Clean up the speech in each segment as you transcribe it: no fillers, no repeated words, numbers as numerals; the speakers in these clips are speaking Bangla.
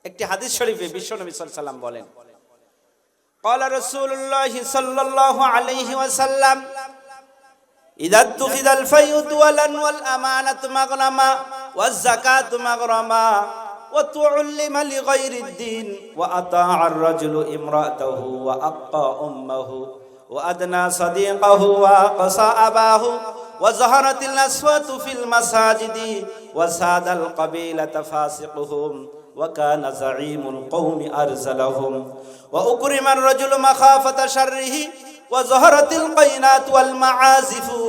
একটি হাদিস শরীফে বিশ্বনবী সাল্লাল্লাহু আলাইহি ওয়াসাল্লাম বলেন, ক্বালা রাসূলুল্লাহি সাল্লাল্লাহু আলাইহি ওয়াসাল্লাম, ইযা তুখিদাল ফায়ুতু ওয়াল আমানাতু মাগনামা ওয়াজ যাকাতু মাগরামা ওয়া তুউল্লিমা লিগায়রিদ দ্বীন ওয়া আতাআর রাজুলু ইমরাতাহু ওয়া আক্কা উম্মাহু ওয়া আদনা সাদিকাহু ওয়া aqsa আবাহু ওয়া যাহারাতিল আসওয়াতু ফিল মাসাজিদি ওয়া সাদাল কাবিলাতা ফাসিকুহুম ওয়া কানা যাঈমুল কওমি আরসালাহুম ওয়া উকরিমার রাজুলু মাখাফাতা শাররিহি ওয়া যাহারাতিল কায়নাত ওয়াল মাআজিফু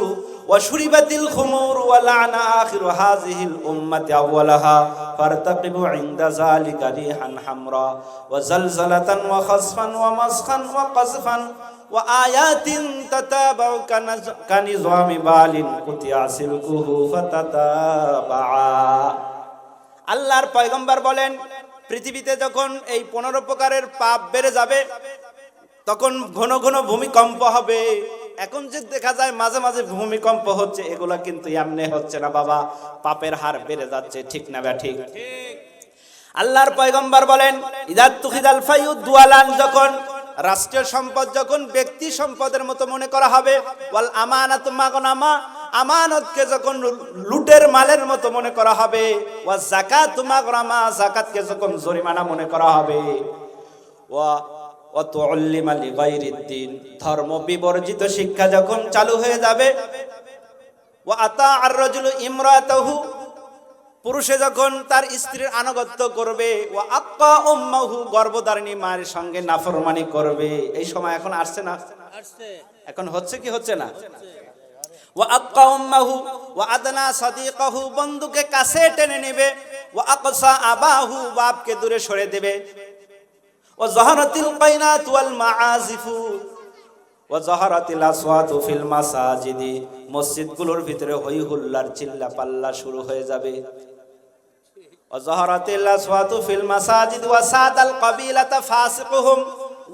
ওয়া শুরিবাতিল খুমুর ওয়া লা'না আখিরু হাযিহিল উম্মতি আওয়ালাহা ফারতাকিবু ইনদা যালিকা রিহান হামরা ওয়া জালজালাতান ওয়া খাসফান ওয়া মাসখান ওয়া কাযফান ওয়া আয়াতিন তাতাবাউ কানিজামি বালিন কুতিয়া সিলকুহু ফাতাতাবা। আল্লাহর পয়গম্বর বলেন, পৃথিবীতে যখন এই 15 প্রকারের পাপ বেড়ে যাবে তখন ঘন ঘন ভূমিকম্প হবে। এখন যে দেখা যায় মাঝে মাঝে ভূমিকম্প হচ্ছে, এগুলা কিন্তু এমনি হচ্ছে না বাবা, পাপের হার বেড়ে যাচ্ছে। ঠিক না বা ঠিক? আল্লাহর পয়গম্বর বলেন, ইযা তুখিদাল ফায়ুদ দুয়ালান, যখন রাষ্ট্রীয় সম্পদ যখন ব্যক্তি সম্পদের মতো মনে করা হবে, ওয়াল আমানাতু মাগনামা, আমানতকে যখন লুটের মালের মতো মনে করা হবে, ওয়া যাকাতু মাগরামা, যাকাতকে যখন জরিমানা মনে করা হবে, ওয়া তুউল্লিমা লিগায়রিদ দ্বীন, ধর্ম বিবর্জিত শিক্ষা যখন চালু হয়ে যাবে, ওয়া আতাআর রাজুলু ইমরাতাহু, পুরুষে যখন তার স্ত্রীর আনুগত্য করবে, ওয়া আক্কা উম্মাহু, গর্ভধারিণী মায়ের সঙ্গে নাফরমানি করবে। এই সময় এখন আসছে না? এখন হচ্ছে কি হচ্ছে না? ওয়া আক্কা উম্মাহু ওয়া আদনা সাদিকাহু, বন্ধুকে কাছে টেনে নেবে, ওয়া আকসা আবাহু, বাপকে দূরে সরে দেবে, ওয়া যাহারাতিল কায়নাত ওয়াল মাআজিফু ওয়া যাহারাতিল আসওয়াতু ফিল মাসাজিদি, মসজিদগুলোর ভিতরে হই হুল্লার চিল্লা পাল্লা শুরু হয়ে যাবে। ওয়া যাহারাতিল আসওয়াতু ফিল মাসাজিদ ওয়া সাদাল কাবিলাতা ফাসিকুহুম,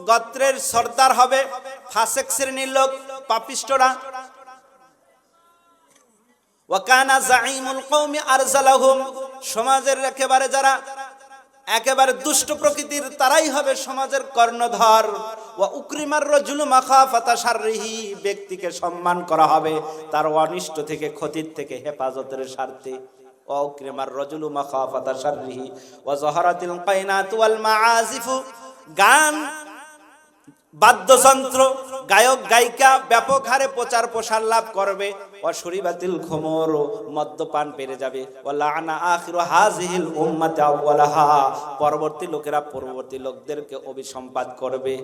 গোত্রের সর্দার হবে ফাসিক শ্রেণীর লোক, পাপিষ্টরা। ওয়া কানা যাঈমুল কওমি আরসালাহুম, সমাজের একেবারে যারা একেবারে দুষ্ট প্রকৃতির তারাই হবে সমাজের কর্ণধর। ওয়া উকরিমার রাজুলু মাখাফাতা শাররিহি, ব্যক্তিকে সম্মান করা হবে তার অনিষ্ট থেকে, ক্ষতির থেকে হেফাজতের স্বার্থে। ওয়া উকরিমার রাজুলু মাখাফাতা শাররিহি ওয়া যাহারাতিল কায়নাত ওয়াল মাআজিফু, গান বাদ্যযন্ত্র, গায়ক গায়িকা ব্যাপক হারে প্রচার প্রসার লাভ করবে। ওয়া শুরিবাতিল খুমুর, মদ্যপান বেড়ে যাবে। ওয়া লা'না আখিরু হাযিহিল উম্মতি আওয়ালাহা, পরবর্তী লোকেরা পরবর্তী লোকদেরকে অভিসম্পাত করবে।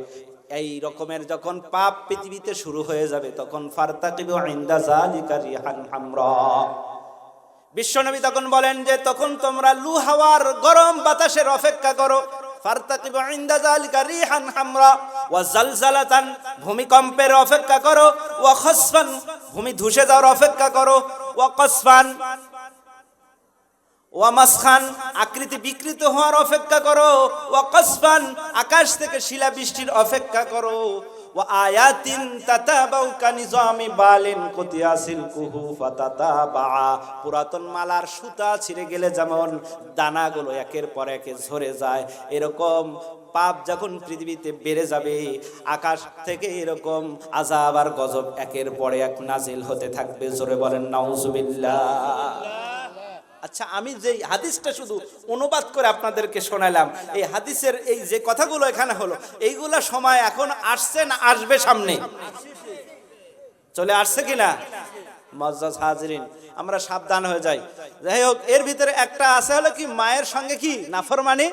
এই রকমের যখন পাপ পৃথিবীতে শুরু হয়ে যাবে তখন ফারতাকিবু ইনদা যালিকা রিহান হামরা, বিশ্বনবী তখন বলেন যে তখন তোমরা লু হাওয়ার গরম বাতাসের অপেক্ষা করো। ফারতাকিবু ইনদা যালিকা রিহান হামরা ওয়া জালজালাতান, ভূমিকম্পের অপেক্ষা করো। ওয়া খাসফান, ভূমি ধসে যাওয়ার অপেক্ষা করো। ওয়া কাসফান ওয়া মাসখান, আকৃতি বিকৃত হওয়ার অপেক্ষা করো। ওয়া কাসফান, আকাশ থেকে শিলা বৃষ্টির অপেক্ষা করো। ওয়া আয়াতিন তাতাবাউ কানিজামি বালিন কুতিয়া সিলকুহু ফাতাতাবা, পুরাতন মালার সুতা ছিঁড়ে গেলে যেমন দানাগুলো একের পর এক ঝরে যায়, এরকম পাপ যখন পৃথিবীতে বেড়ে যাবে আকাশ থেকে এরকম আযাব আর গজব একের পর এক নাজিল হতে থাকবে। জোরে বলেন নাউজুবিল্লাহ। আচ্ছা, আমি যে হাদিসটা শুধু অনুবাদ করে আপনাদেরকে শোনালাম, এই হাদিসের এই যে কথাগুলো এখানে হলো, এইগুলা সময় এখন আসছে না আসবে সামনে? চলে আসছে কিনা? মুআজ্জাজ হাজিরিন, আমরা সাবধান হয়ে যাই। যাই হোক, এর ভিতরে একটা আছে হলো কি, মায়ের সঙ্গে কি নাফরমানি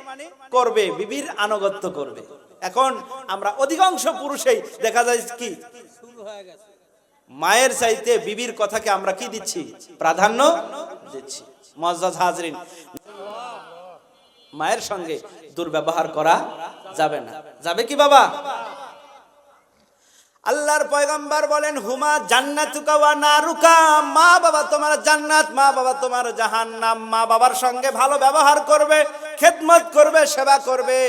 করবে, বিবির আনুগত্য করবে। এখন আমরা অধিকাংশ পুরুষেই দেখা যায় কি শুরু হয়ে গেছে, মায়ের চাইতে বিবির কথাকে আমরা কি দিচ্ছি? প্রাধান্য দিচ্ছি। মুআজ্জাজ হাজিরিন, মায়ের সঙ্গে দুর্ব্যবহার করা যাবে না। যাবে কি বাবা? আল্লাহর পয়গম্বর বলেন, হুমা জান্নাতুকা ওয়া নারুকা, মা বাবা তোমার জান্নাত, মা বাবা তোমার জাহান্নাম। মা বাবার সঙ্গে ভালো ব্যবহার করবে, খেদমত করবে, সেবা করবে,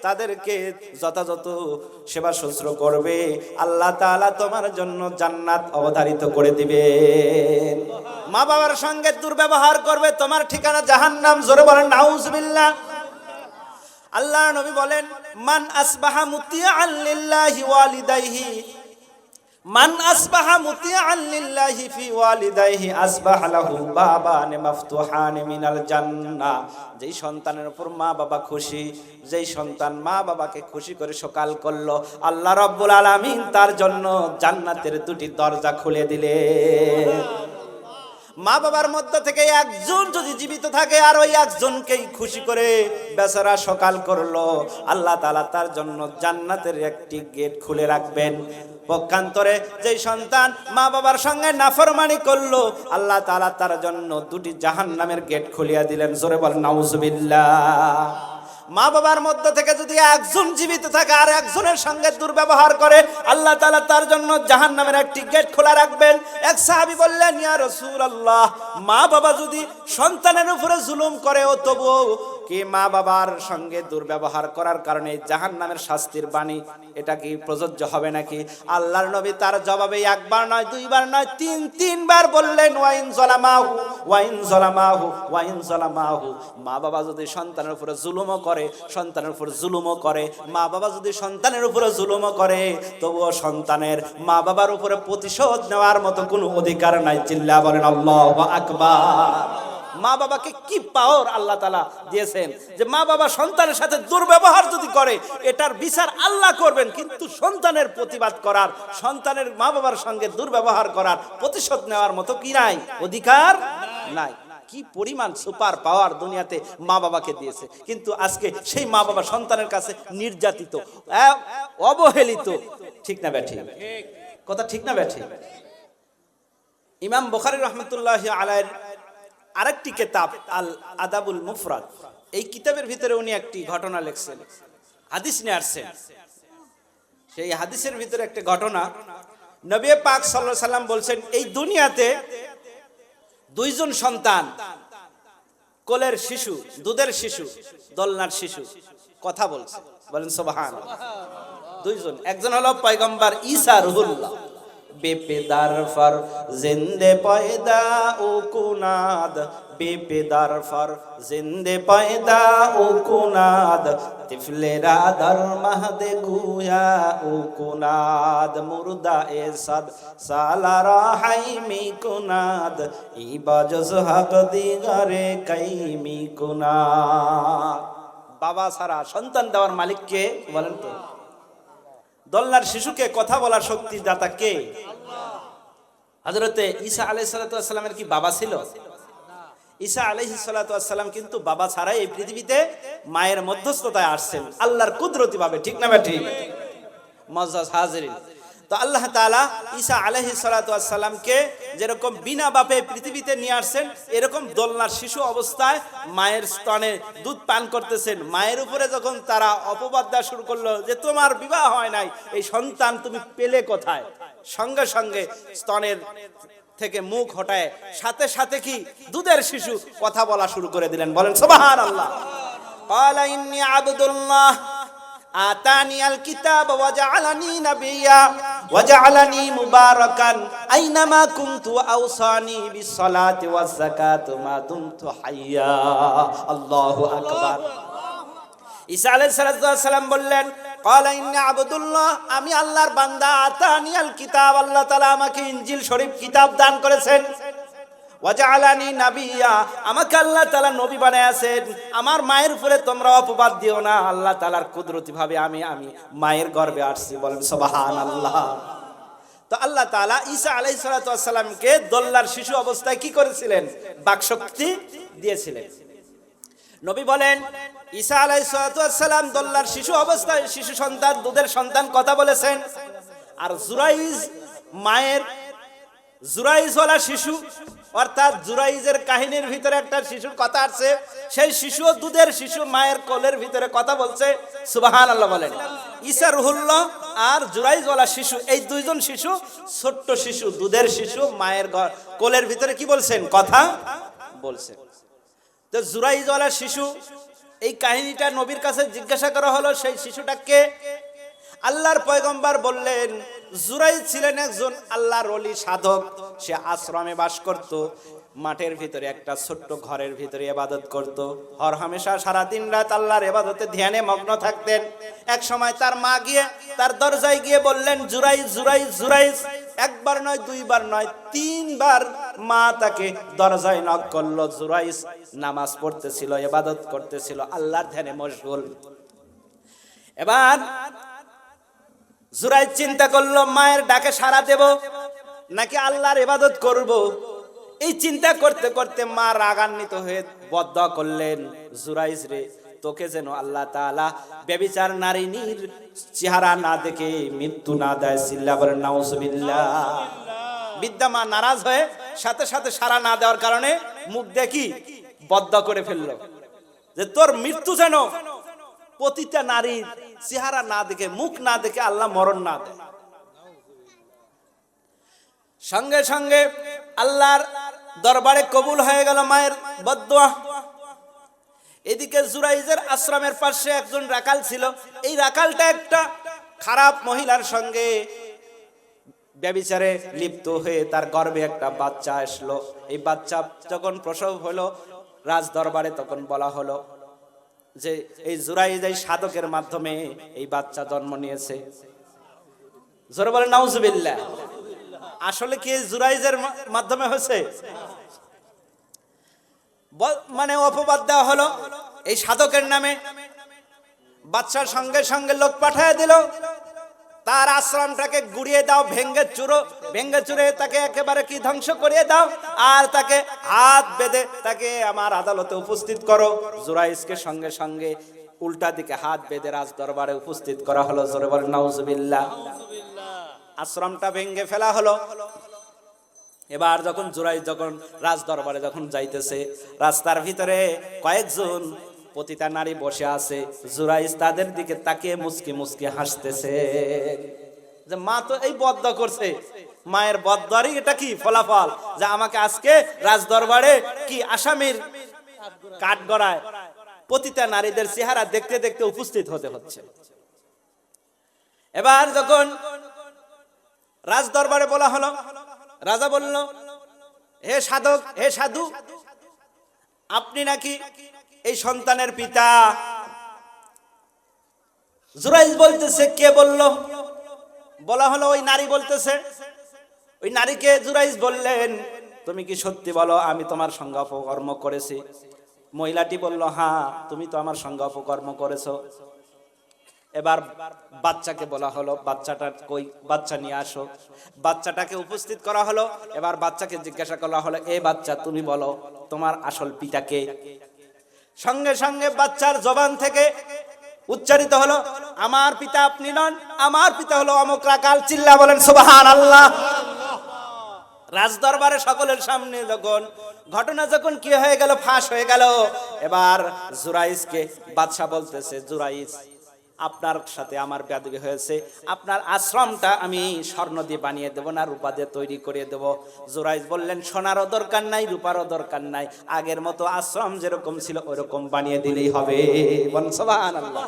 তাদেরকে যথাযথ সেবা শুশ্রূষা করবে, আল্লাহ তাআলা তোমার জন্য জান্নাত অবধারিত করে দিবেন। মা বাবার সঙ্গে দুর্ব্যবহার করবে, তোমার ঠিকানা জাহান্নাম। জোরে বলেন নাউজুবিল্লাহ। আল্লাহর নবী বলেন, মান আসবাহা মুতিআন লিল্লাহি ওয়ালিদাইহি, মান আসবাহা মুতিআন লিল্লাহি ফি ওয়ালিদাইহি আসবাহা লাহু বাবান মাফতুহান মিনাল জান্নাহ। যেই সন্তানের উপর মা বাবা খুশি, যেই সন্তান মা বাবাকে খুশি করে সকাল করলো, আল্লাহ রাব্বুল আলামিন তার জন্য জান্নাতের দুটি দরজা খুলে দিলেন। মা বাবার মধ্য থেকে একজন যদি জীবিত থাকে আর ওই একজনকেই খুশি করে বেচারা সকাল করলো, আল্লাহ তাআলা তার জন্য জান্নাতের একটি গেট খুলে রাখবেন। পক্ষান্তরে যেই সন্তান মা বাবার সঙ্গে নাফরমানি করলো, আল্লাহ তাআলা তার জন্য দুটি জাহান্নামের গেট খুলিয়া দিলেন। জোরে বলেন নাউজুবিল্লাহ। মা বাবার মধ্য থেকে যদি একজন জীবিত থাকে আর একজনের সঙ্গে দুর্ব্যবহার করে, আল্লাহ তাআলা তার জন্য জাহান্নামের একটি গেট খোলা রাখবেন। এক সাহাবী বললেন, ইয়া রাসূলুল্লাহ, মা বাবা যদি সন্তানের উপরে জুলুম করে ও তবুও কি মা বাবার সঙ্গে দুর্ব্যবহার করার কারণে জাহান্নামের শাস্তির বাণী এটা কি প্রযোজ্য হবে নাকি? আল্লাহর নবী তার জবাবে একবার নয়, দুইবার নয়, তিনবার বললেন, ওয়াইন যালামাহু ওয়াইন যালামাহু ওয়াইন যালামাহু। মা বাবা যদি সন্তানের উপরে জুলুমও করে, সন্তানের উপর জুলুমও করে, মা বাবা যদি সন্তানের উপরে জুলুমও করে, তবুও সন্তানের মা বাবার উপরে প্রতিশোধ নেওয়ার মতো কোনো অধিকার নাই। চিল্লা বলেন আল্লাহু আকবার। মা বাবাকে কি পাওয়ার আল্লাহ তাআলা দিয়েছেন যে মা বাবা সন্তানের সাথে দুর্ব্যবহার যদি করে এটার বিচার আল্লাহ করবেন, কিন্তু সন্তানের প্রতিবাদ করার, সন্তানের মা বাবার সঙ্গে দুর্ব্যবহার করার প্রতিশোধ নেওয়ার মতো কি নাই? অধিকার নাই। কি পরিমাণ সুপার পাওয়ার দুনিয়াতে মা বাবাকে দিয়েছে, কিন্তু আজকে সেই মা বাবা সন্তানের কাছে নির্যাতিত, অবহেলিত। ঠিক না ব্যাঠি? কথা ঠিক না ব্যাঠি? ইমাম বুখারী রাহমাতুল্লাহি আলাইহির আরেকটি কিতাব আল আদাবুল মুফরাদ, এই কিতাবের ভিতরে উনি একটি ঘটনা লিখছেন, হাদিস নিয়ে আসছেন। সেই হাদিসের ভিতরে একটা ঘটনা, নবী পাক সাল্লাল্লাহু আলাইহি সাল্লাম বলছেন, এই দুনিয়াতে দুইজন সন্তান, কোলের শিশু, দুধের শিশু, দোলনার শিশু কথা বলছে। বলেন সুবহানাল্লাহ। দুইজন, একজন হলো পয়গম্বর ঈসা রুহুল্লাহ, বেপেদার ফর জিন্দে পয়দা ও কুনাদ, বেপেদার ফর জিন্দে পয়দা ও কুনাদ, তিফলেরা দর মাহদে গুয়া ও কুনাদ, মুর্দা এ সাদ সালারা হাইমি কুনাদ, ইবাজস হক দিগারে কাইমি কুনাদ। বাবা সারা সন্তান দেওয়ার মালিক কে? বলেন তো। দোলনার শিশুকে কথা বলার শক্তি দাতা কে? হযরতে ঈসা আলাইহিস সালাতু ওয়াস সালামের কি বাবা ছিল? ঈসা আলাইহিস সালাতু ওয়াস সালাম কিন্তু বাবা ছাড়াই এই পৃথিবীতে মায়ের মধ্যস্থতায় আসছেন আল্লাহর কুদরতি ভাবে। ঠিক না ভাই? ঠিক। মুআজ্জাজ হাজিরিন, তো আল্লাহ তাআলা ঈসা আলাইহিস সালাতু ওয়াস সালামকে যেরকম বিনা বাপে পৃথিবীতে নিয়ে আসছেন, এরকম দোলনার শিশু অবস্থায় মায়ের স্তনে দুধ পান করতেছেন। মায়ের উপরে যখন তারা অপবাদ দেওয়া শুরু করলো যে তোমার বিবাহ হয় নাই, এই সন্তান তুমি পেলে কোথায়, সঙ্গে সঙ্গে স্তনের থেকে মুখ হটায় সাথে সাথে কি দুধের শিশু কথা বলা শুরু করে দিলেন। বলেন সুবহানাল্লাহ। ক্বালা ইন্নী আবদুল্লাহ আতানি আল কিতাব ওয়া জাআলানি নাবিয়্যা ওয়া জাআলানি মুবারাকান আইনামা কুনতু আওসানি বিস সালাতি ওয়াজ যাকাতি মা দুমতু হাইয়া। আল্লাহু আকবার। ঈসা আলাইহিস সালাম বললেন, ক্বালা ইন্নী আবদুল্লাহ, আমি আল্লাহর বান্দা, আতানি আল কিতাব, আল্লাহ তাআলা আমাকে ইনজিল শরীফ কিতাব দান করেছেন, ওয়া জাআলানি নাবিয়্যা, আমাকে আল্লাহ তাআলা নবী বানায়াছেন। আমার মায়ের উপরে তোমরা অপবাদ দিও না, আল্লাহ তাআলার কুদরতি ভাবে আমি মায়ের গর্ভে আসছি। বলেন সুবহানাল্লাহ। তো আল্লাহ তাআলা ঈসা আলাইহিস সালামকে দোলনার শিশু অবস্থায় কি করেছিলেন? বাকশক্তি দিয়েছিলেন। নবী বলেন, ঈসা আলাইহিস সালাম দোলনার শিশু অবস্থায়, শিশু সন্তান, দুধের সন্তান কথা বলেছেন। আর জুরাইজ, মায়ের জুরাইজওয়ালা শিশু, অর্থাৎ জুরাইজের কাহিনীর ভিতরে একটা শিশুর কথা আছে, সেই শিশু দুধের শিশু মায়ের কোলের ভিতরে কথা বলছে। সুবহানাল্লাহ বলেন। ঈসা রুহুল্লাহ আর জুরাইজওয়ালা শিশু, এই দুইজন শিশু, ছোট্ট শিশু, দুধের শিশু, মায়ের কোলের ভিতরে কি বলছেন? কথা বলছেন। তো জুরাইজওয়ালা শিশু, এই কাহিনীটা নবীর কাছে জিজ্ঞাসা করা হলো, সেই শিশুটাকে আল্লাহর পয়গম্বর বললেন, জুরাইজ ছিলেন একজন আল্লাহর ওলি সাধক, সে আশ্রমে বাস করত। মাঠের ভিতরে একটা ছোট্ট ঘরের ভিতরে ইবাদত করত। হর হামেশা সারা দিন রাত আল্লাহর ইবাদতে ধ্যানে মগ্ন থাকতেন। এক সময় তার মা গিয়ে তার দরজায় গিয়ে বললেন, জুরাইজ জুরাইজ জুরাইজ। একবার নয়, দুইবার নয়, তিনবার মা তাকে দরজায় নক করলো। জুরাইজ নামাজ পড়তেছিল, ইবাদত করতেছিল, আল্লাহর ধ্যানে মশগুল। এবার জুরাইজ চিন্তা করলো, মায়ের ডাকে সাড়া দেব নাকি আল্লাহর ইবাদত করব। এই চিন্তা করতে করতে মা রাগান্বিত হয়ে বদদোয়া করলেন, জুরাইজ রে, তোকে যেন আল্লাহ তাআলা ব্যভিচার নারীর চেহারা না দেখে মৃত্যু না দেয়। সিল্লা বলেন নাউজুবিল্লাহ। বিদ্যা মা নারাজ হয়ে সাথে সাথে সাড়া না দেওয়ার কারণে মুখ দেখি বদদোয়া করে ফেললো যে তোর মৃত্যু যেন প্রতিটা নারীর চেহারা না দেখে, মুখ না দেখে আল্লাহ মরণ না দেয়। সঙ্গে সঙ্গে আল্লাহর দরবারে কবুল হয়ে গেল মায়ের বদদোয়া। এদিকে জুরাইজের আশ্রমের পাশে একজন রাখাল ছিল। এই রাখালটা একটা খারাপ মহিলার সঙ্গে ব্যভিচারে লিপ্ত হয়ে তার গর্ভে একটা বাচ্চা আসলো। এই বাচ্চা যখন প্রসব হলো রাজ দরবারে, তখন বলা হলো যে এই জুরাইজ এই সাধকের মাধ্যমে এই বাচ্চা জন্ম নিয়েছে। জোরে বলেন নাউজুবিল্লাহ। আসলে কি জুরাইজের মাধ্যমে হয়েছে? মানে অপবাদ দেওয়া হলো এই সাধকের নামে। বাচ্চার সঙ্গে সঙ্গে লোক পাঠিয়ে দিল, তার আশ্রমটাকে গুড়িয়ে দাও, ভেঙ্গে চুরে তাকে একেবারে কি ধ্বংস করিয়ে দাও, আর তাকে হাত বেঁধে তাকে আমার আদালতে উপস্থিত করো। জুরাইজকে সঙ্গে সঙ্গে উল্টা দিকে হাত বেঁধে রাজ দরবারে উপস্থিত করা হলো। জোরে বলেন নাউজুবিল্লাহ। আশ্রমটা ভেঙ্গে ফেলা হলো। এবার যখন জুরাইজ যখন রাজ দরবারে যখন যাইতেছে, রাস্তার ভিতরে কয়েকজন পতিতা নারী বসে আছে। জুরাইজ তাদের দিকে তাকিয়ে মুচকি মুচকি হাসতেছে যে মা তো এই বদদোয়া করছে, মায়ের বদদোয়ারই এটা কি ফলাফল যে আমাকে আজকে রাজ দরবারে কি আসামির কাঠগড়ায় পতিতা নারীদের চেহারা দেখতে দেখতে উপস্থিত হতে হচ্ছে। এবার যখন রাজ দরবারে বলা হলো, রাজা বলল, হে সাধক, হে সাধু, আপনি নাকি এই সন্তানের পিতা। জুরাইজ বলতেছে, কে বলল? বলা হলো ওই নারী বলতেছে। ওই নারীকে জুরাইজ বললেন, তুমি কি সত্যি বলো আমি তোমার সঙ্গে অপকর্ম করেছি? মহিলাটি বলল, হ্যাঁ, তুমি তো আমার সঙ্গে অপকর্ম করেছো। এবার বাচ্চাকে বলা হলো, বাচ্চাটা কই, বাচ্চা নিয়ে আসো। বাচ্চাটাকে উপস্থিত করা হলো। এবার বাচ্চাকে জিজ্ঞাসা করা হলো, এ বাচ্চা তুমি বলো তোমার আসল পিতা কে? সঙ্গে সঙ্গে বাচ্চার জবান থেকে উচ্চারিত হলো, আমার পিতা আপনি নন, আমার পিতা হলো অমুক রাখাল। চিল্লা বলেন সুবহানাল্লাহ। রাজ দরবারে সকলের সামনে যখন ঘটনা যখন কি হয়ে গেল, ফাঁস হয়ে গেল। এবার জুরাইজকে বাদশা বলতেছে, জুরাইজ, আপনার সাথে আমার বেয়াদবি হয়েছে, আপনার আশ্রমটা আমি স্বর্ণ দিয়ে বানিয়ে দেব না রূপা দিয়ে তৈরি করে দেব। জুরাইজ বললেন, সোনারও দরকার নাই, রূপারও দরকার নাই, আগের মতো আশ্রম যেরকম ছিল ওরকম বানিয়ে দিলেই হবে। বলেন সুবহানাল্লাহ।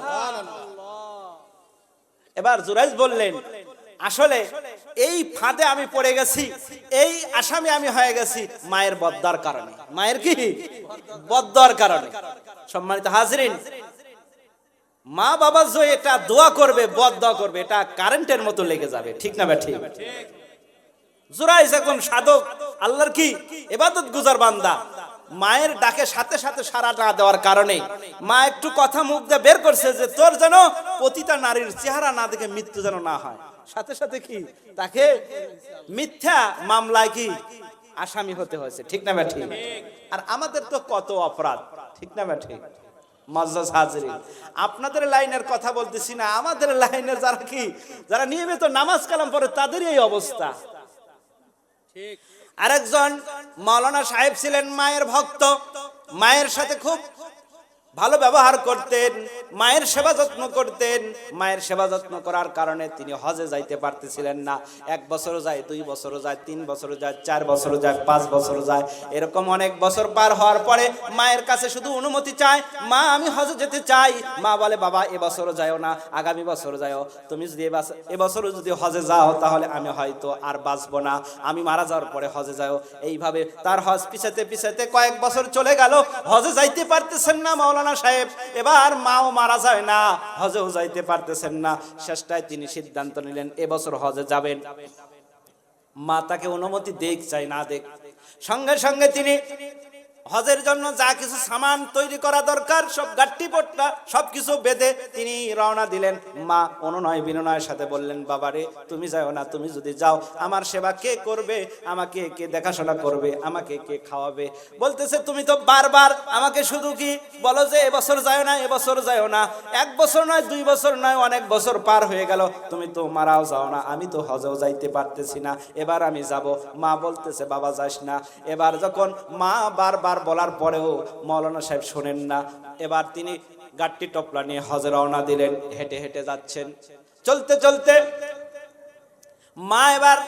এবার জুরাইজ বললেন, আসলে এই ফাঁদে আমি পড়ে গেছি, এই আসামি আমি হয়ে গেছি মায়ের বদদোয়ার কারণে। মায়ের কি বদদোয়ার কারণে। সম্মানিত হাজরিন, মা বাবা যে এটা দোয়া করবে, বদদোয়া করবে, এটা কারেন্টের মতো লেগে যাবে, ঠিক না ঠিক? জুরাইজ এখন সাধক, আল্লাহর কি ইবাদত গুজার বান্দা। মায়ের ডাকে সাথে সাথে সাড়া না দেওয়ার কারণে মা একটু কথা মুখ দিয়ে বের করছে যে তোর যেন পতিতা নারীর চেহারা না দেখে মৃত্যু যেন না হয়। সাথে সাথে কি তাকে মিথ্যা মামলায় কি আসামি হতে হয়েছে, ঠিক না ঠিক? আর আমাদের তো কত অপরাধ, ঠিক না ঠিক? মুআজ্জাজ হাজিরিন, আপনাদের লাইনের কথা বলতেছি না, আমাদের লাইনে যারা কি যারা নিয়মিত নামাজ কালাম পড়ে তাদেরই এই অবস্থা। ঠিক। আরেকজন মাওলানা সাহেব ছিলেন মায়ের ভক্ত, মায়ের সাথে খুব ভালো ব্যবহার করতেন, মায়ের সেবা যত্ন করতেন। মায়ের সেবা যত্ন করার কারণে তিনি হজে যাইতে পারতেছিলেন না। 1 বছরও যায়, 2 বছরও যায়, 3 বছরও যায়, 4 বছরও যায়, 5 বছরও যায়। এরকম অনেক বছর পার হওয়ার পরে মায়ের কাছে শুধু অনুমতি চায়, মা আমি হজে যেতে চাই। মা বলে বাবা এবছরও যাও না, আগামী বছর যাও। তুমি যদি এবছরও যদি হজে যাও তাহলে আমি হয়তো আর বাঁচবো না, আমি মারা যাওয়ার পরে হজে যাও। এইভাবে তার হজ পিছাতে পিছাতে কয়েক বছর চলে গেল, হজে যাইতে পারতেছেন না মাওলানা সাহেব। এবার মাও মারা যায় না, হজেও যাইতে পারতেছেন না। শেষটায় তিনি সিদ্ধান্ত নিলেন এবছর হজে যাবেন। মা তাকে অনুমতি দেখ চাই না দেখ, সঙ্গে সঙ্গে তিনি হজের জন্য যা কিছু সামান তৈরি করা দরকার সব গাট্টি পট্টা সবকিছু বেঁধে তিনি রওনা দিলেন। মা অনুনয় বিনয়ের সাথে বললেন বাবারে তুমি যাও না, তুমি যদি যাও আমার সেবা কে করবে, আমাকে কে দেখাশোনা করবে, আমাকে কে খাওয়াবে? বলতেছে তুমি তো বারবার আমাকে শুধু কি বলো যে এবছর যাও না, এবছর যাও না। 1 বছর নয়, 2 বছর নয়, অনেক বছর পার হয়ে গেল, তুমি তো মারাও যাও না, আমি তো হজেও যাইতে পারতেছি না, এবার আমি যাব। মা বলতেছে বাবা যাস না। এবার যখন মা বারবার বলার পরেও মাওলানা সাহেব শোনেন না, এবার তিনি গাট্টি টপলা নিয়ে হজে রওনা দিলেন। হেঁটে হেঁটে যাচ্ছেন, চলতে চলতে মা এবার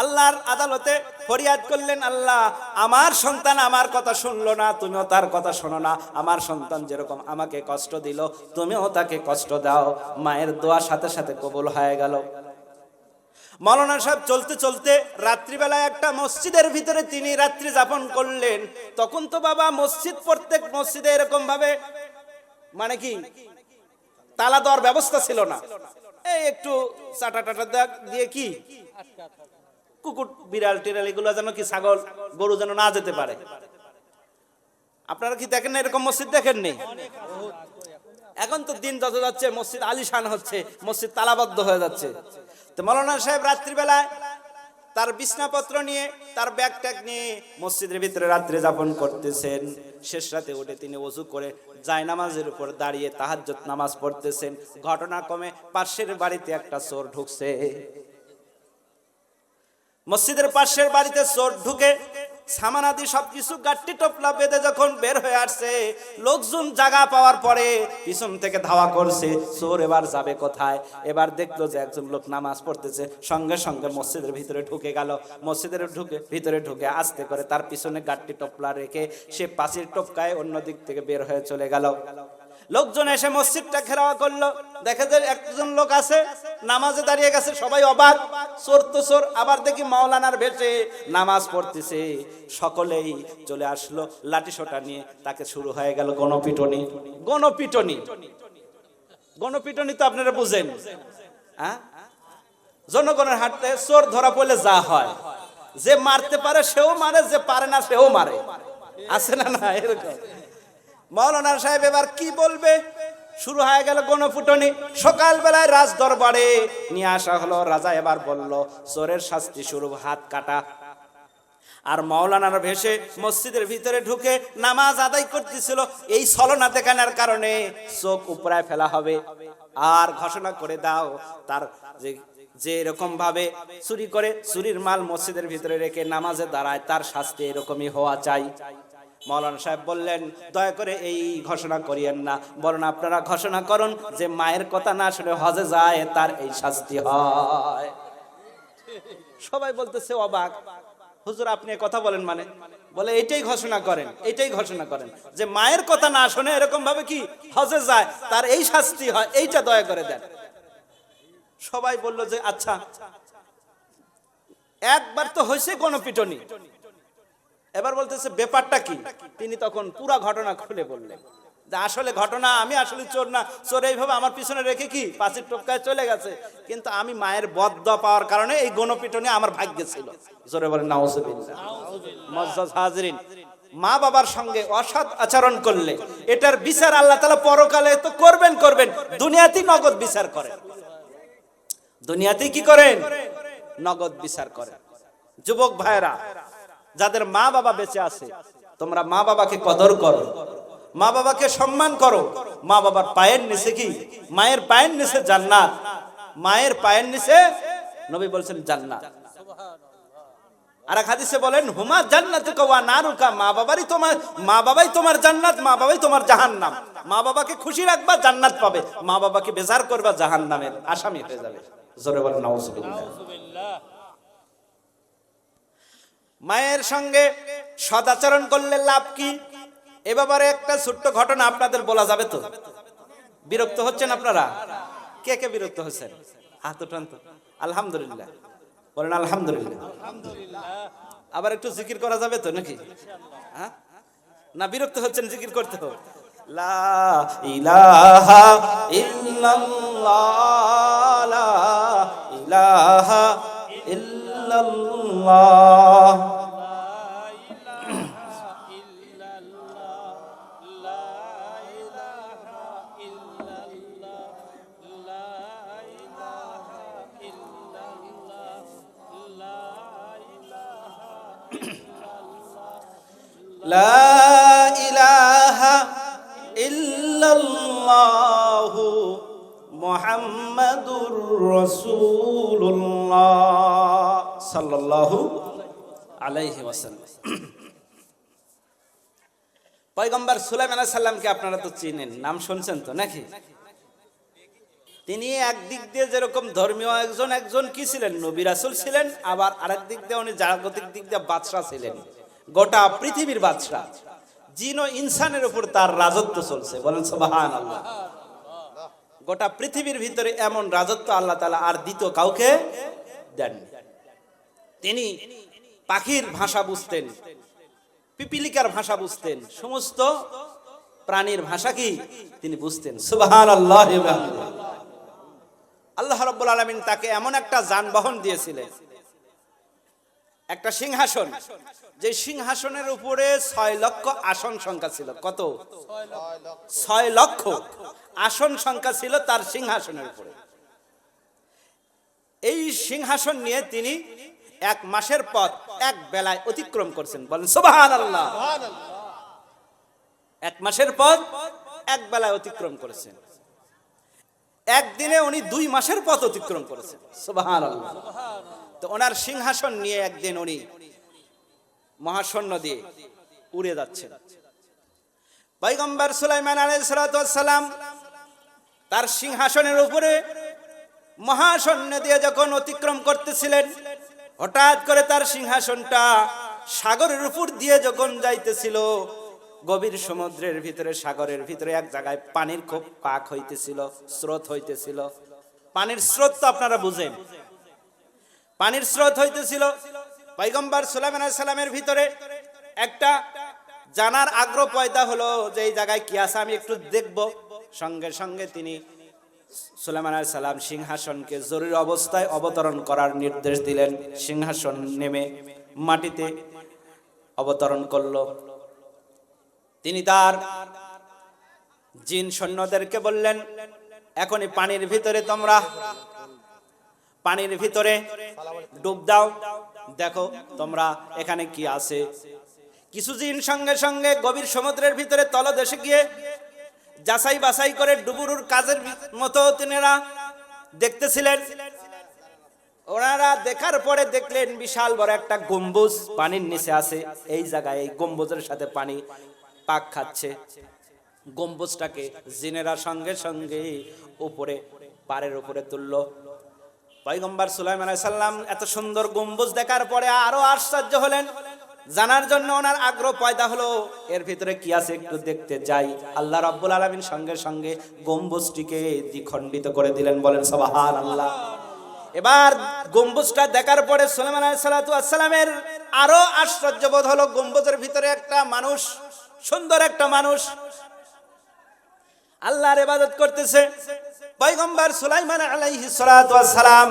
আল্লাহর আদালতে ফরিয়াদ করলেন, আল্লাহ আমার সন্তান আমার কথা শুনলো না, তুমিও তার কথা শোনো না। আমার সন্তান যেরকম আমাকে কষ্ট দিল তুমিও তাকে কষ্ট দাও। মায়ের দোয়া সাথে সাথে কবুল হয়ে গেল। মাওলানা সাহেব চলতে চলতে রাত্রিবেলায় একটা মসজিদের ভিতরে তিনি রাত্রি যাপন করলেন। তখন তো বাবা মসজিদ, প্রত্যেক মসজিদে এরকম ভাবে মানে কি তালা দেওয়ার ব্যবস্থা ছিল না, এই একটু চাটা টাটা দিয়ে কি কুকুর বিড়াল টিড়াল এগুলো যেন কি ছাগল গরু যেন না যেতে পারে। আপনারা কি দেখেন না এরকম মসজিদ? দেখেন নেই? এখন তো দিন যত যাচ্ছে মসজিদ আলিশান হচ্ছে, মসজিদ তালাবদ্ধ হয়ে যাচ্ছে। তো মাওলানা সাহেব রাত্রিবেলায় তার বিছনাপত্র নিয়ে, তার ব্যাগ ট্যাগ নিয়ে মসজিদের ভিতরে রাত্রি যাপন করতেছেন। শেষ রাতে উঠে তিনি ওযু করে জায়নামাজের উপর দাঁড়িয়ে তাহাজ্জুদ নামাজ পড়তেছেন। ঘটনাক্রমে পাশের বাড়িতে একটা চোর ঢুকছে। মসজিদের পাশের বাড়িতে চোর ঢুকে সামানাদি সবকিছু গাট্টি টপলা বেঁধে যখন বের হয়ে আসছে, লোকজন জায়গা পাওয়ার পরে পিছন থেকে ধাওয়া করছে। চোর এবার যাবে কোথায়? এবার দেখলো যে একজন লোক নামাজ পড়তেছে, সঙ্গে সঙ্গে মসজিদের ভিতরে ঢুকে গেল। মসজিদের ভিতরে ঢুকে আস্তে করে তার পিছনে গাট্টি টপলা রেখে সে পাশের টপকায় অন্য দিক থেকে বের হয়ে চলে গেল। লোকজন এসে মসজিদটা ঘেরাও করলো, দেখে যে একজন লোক আছে নামাজে দাঁড়িয়ে গেছে। সবাই অবাক, চোর তো চোর, আবার দেখি মাওলানার বেশে নামাজ পড়তেছে। সকলেই চলে আসলো লাঠি সোটা নিয়ে, তাকে শুরু হয়ে গেল গণপিটনি। গণপিটনি গণপিটনি তো আপনারা বুঝেন, হ্যাঁ? জনগণের হাতে চোর ধরা পড়লে যা হয়, যে মারতে পারে সেও মারে, যে পারে না সেও মারে, আছে না? না এরকম। মাওলানা সাহেব এবার কি বলবে, শুরু হয়ে গেল গণপিটনি। সকালবেলায় রাজ দরবারে নিয়ে আসা হলো। রাজা এবার বলল চোরের শাস্তি শুরু, হাত কাটা। আর মাওলানার ভেসে মসজিদের ভিতরে ঢুকে নামাজ আদায় করতেছিল। এই ছলনা দেখানোর কারণে চোখ উপরায় ফেলা হবে। আর ঘোষণা করে দাও তার যে এরকম ভাবে চুরি করে, চুরির মাল মসজিদের ভিতরে রেখে নামাজে দাঁড়ায়, তার শাস্তি এরকমই হওয়া চাই। মাওলানা সাহেব বললেন দয়া করে এই ঘোষণা করিয়েন না, বরং আপনারা ঘোষণা করুন যে মায়ের কথা না শুনে হজে যায় তার এই শাস্তি হয়। সবাই বলতেছে অবাক, হুজুর আপনি কথা বলেন মানে? বলে এটাই ঘোষণা করেন, এটাই ঘোষণা করেন যে মায়ের কথা না শুনে এরকম ভাবে কি হজে যায় তার এই শাস্তি হয়, এইটা দয়া করে দেন। সবাই বলল যে আচ্ছা। একবার তো হয়েছে গণপিটনি, এবার বলতেছে ব্যাপারটা কি? তিনি তখন পুরা ঘটনা খুলে বললেন যে আসলে ঘটনা, আমি আসলে চোর না, চোর এইভাবে আমার পিছনে রেখে কি পাঁচের টপকায় চলে গেছে, কিন্তু আমি মায়ের বদদোয়া পাওয়ার কারণে এই গণপিটনি আমার ভাগ্যে ছিল। জোরে বলেন নাউজুবিল্লাহ। মুআজ্জাজ হাজিরিন, মা বাবার সঙ্গে অসৎ আচরণ করলে এটার বিচার আল্লাহ তাআলা পরকালে তো করবেন, দুনিয়াতেই নগদ বিচার করেন। দুনিয়াতেই কি করেন? নগদ বিচার করেন। যুবক ভাইরা, যাদের মা বাবা বেঁচে আছে, তোমরা মা বাবাকে কদর করো, মা বাবাকে সম্মান করো। মা বাবার পায়ের নিচে কি? মায়ের পায়ের নিচে জান্নাত, মায়ের পায়ের নিচে নবী বলছেন জান্নাত। আর এক হাদিসে বলেন হুমা জান্নাতুকা ওয়া নারুকা, মা বাবাই তোমার জান্নাত, মা বাবাই তোমার জাহান্নাম। মা বাবাকে খুশি রাখবা, জান্নাত পাবে। মা বাবাকে বেজার করবা, জাহান্নামের আসামি হয়ে যাবে। জোরে বলেন নাউজুবিল্লাহ। মায়ের সঙ্গে সদাচরণ করলে লাভ কি? এ ব্যাপারে একটা ছোট্ট ঘটনা আপনাদের বলা যাবে তো? বিরক্ত হচ্ছেন আপনারা? কে কে বিরক্ত হচ্ছেন? হাত উঠান তো। আলহামদুলিল্লাহ বলেন আলহামদুলিল্লাহ। আবার একটু জিকির করা যাবে তো নাকি? হ্যাঁ না, বিরক্ত হচ্ছেন জিকির করতে হবে। লা ইলাহা ইল্লাল্লাহ, লা ইলাহা ইল্লাল্লাহ। লা ইলাহা ইল্লাল্লাহু মুহাম্মাদুর রাসূলুল্লাহ সাল্লাল্লাহু আলাইহি ওয়াসাল্লাম। পয়গম্বর সুলাইমান আলাইহিস সালামকে আপনারা তো চিনেন, নাম শুনছেন তো নাকি? তিনি একদিক দিয়ে যেরকম ধর্মীয় একজন কি ছিলেন, নবী রাসূল ছিলেন, আবার আরেক দিক দিয়ে উনি জাগতিক দিক দিয়ে বাদশা ছিলেন, গোটা পৃথিবীর বাদশা। জিন ও ইনসানের উপর তার রাজত্ব চলছে, বলেন সুবহানাল্লাহ। গোটা পৃথিবীর ভিতরে এমন রাজত্ব আল্লাহ তাআলা আর দ্বিতীয় কাউকে দেননি। তিনি পাখির ভাষা বুঝতেন, পিপিলিকার ভাষা বুঝতেন, সমস্ত প্রাণীর ভাষা কি তিনি বুঝতেন। সুবহানাল্লাহ। আল্লাহ রাব্বুল আলামিন তাকে এমন একটা যানবাহন দিয়েছিলেন, একটা সিংহাসন, যে সিংহাসনের উপরে 6 লক্ষ আসন সংখ্যা ছিল। কত? 6 লক্ষ আসন সংখ্যা ছিল তার সিংহাসনের উপরে। এই সিংহাসন নিয়ে তিনি 1 মাসের পথ এক বেলায় অতিক্রম করছেন, বলেন সুবহানাল্লাহ। 1 মাসের পথ এক বেলায় অতিক্রম করেছেন। একদিনে উনি 2 মাসের পথ অতিক্রম করেছেন, সুবহানাল্লাহ। তো ওনার সিংহাসন নিয়ে একদিন উনি মহাশূন্য দিয়ে উড়ে যাচ্ছেন। পয়গম্বর সুলাইমান আলাইহিস সালাতু ওয়াস সালাম তার সিংহাসনের উপরে মহাশূন্য দিয়ে যখন অতিক্রম করতেছিলেন, হঠাৎ করে তার সিংহাসনটা সাগরের উপর দিয়ে যখন যাইতেছিল, গভীর সমুদ্রের ভিতরে, সাগরের ভিতরে এক জায়গায় পানির খুব পাক হইতেছিল, স্রোত হইতেছিল। পানির স্রোত তো আপনারা বুঝেন, পানির স্রোত হইতেছিল। পয়গম্বর সুলাইমান আলাইহিস সালামের ভিতরে একটা জানার আগ্রহ পয়দা হলো যে এই জায়গায় কি আছে, আমি একটু দেখব। সঙ্গে সঙ্গে তিনি সুলাইমান আলাইহিস সালাম সিংহাসনকে জরুরি অবস্থায় অবতরণ করার নির্দেশ দিলেন। সিংহাসন নেমে মাটিতে অবতরণ করলো। তিনি তার জিন সৈন্যদেরকে বললেন, এখনই পানির ভিতরে তোমরা পানির ভিতরে ডুব দাও, দেখো তোমরা এখানে কি আছে। কিছু জিন সঙ্গে সঙ্গে গভীর সমুদ্রের ভিতরে তলদেশে গিয়ে যাচাই বাছাই করে ডুবুরুর কাজের মতো তিনারা দেখতেছিলেন। ওনারা দেখার পরে দেখলেন বিশাল বড় একটা গম্বুজ পানির নিচে আছে। এই জায়গায় এই গম্বুজের সাথে পানি পাক খাচ্ছে। গম্বুজটাকে জিনেরা সঙ্গে সঙ্গে উপরে পাড়ের উপরে তুললো। পয়গম্বর সুলাইমান আলাইহিস সালাম এত সুন্দর গম্বুজ দেখার পরে আরো আশ্চর্য হলেন, জানার জন্য ওনার আগ্রহ পয়দা হলো এর ভিতরে কি আছে একটু দেখতে যাই। আল্লাহ রাব্বুল আলামিন সঙ্গে সঙ্গে গম্বুজটিকে দ্বিখণ্ডিত করে দিলেন, বলেন সুবহানাল্লাহ। এবার গম্বুজটা দেখার পরে সুলাইমান আলাইহিস সালামের আরো আশ্চর্য বোধ হলো। গম্বুজের ভিতরে একটা মানুষ, সুন্দর একটা মানুষ আল্লাহর ইবাদত করতেছে। পয়গম্বর সুলাইমান আলাইহিস সালাম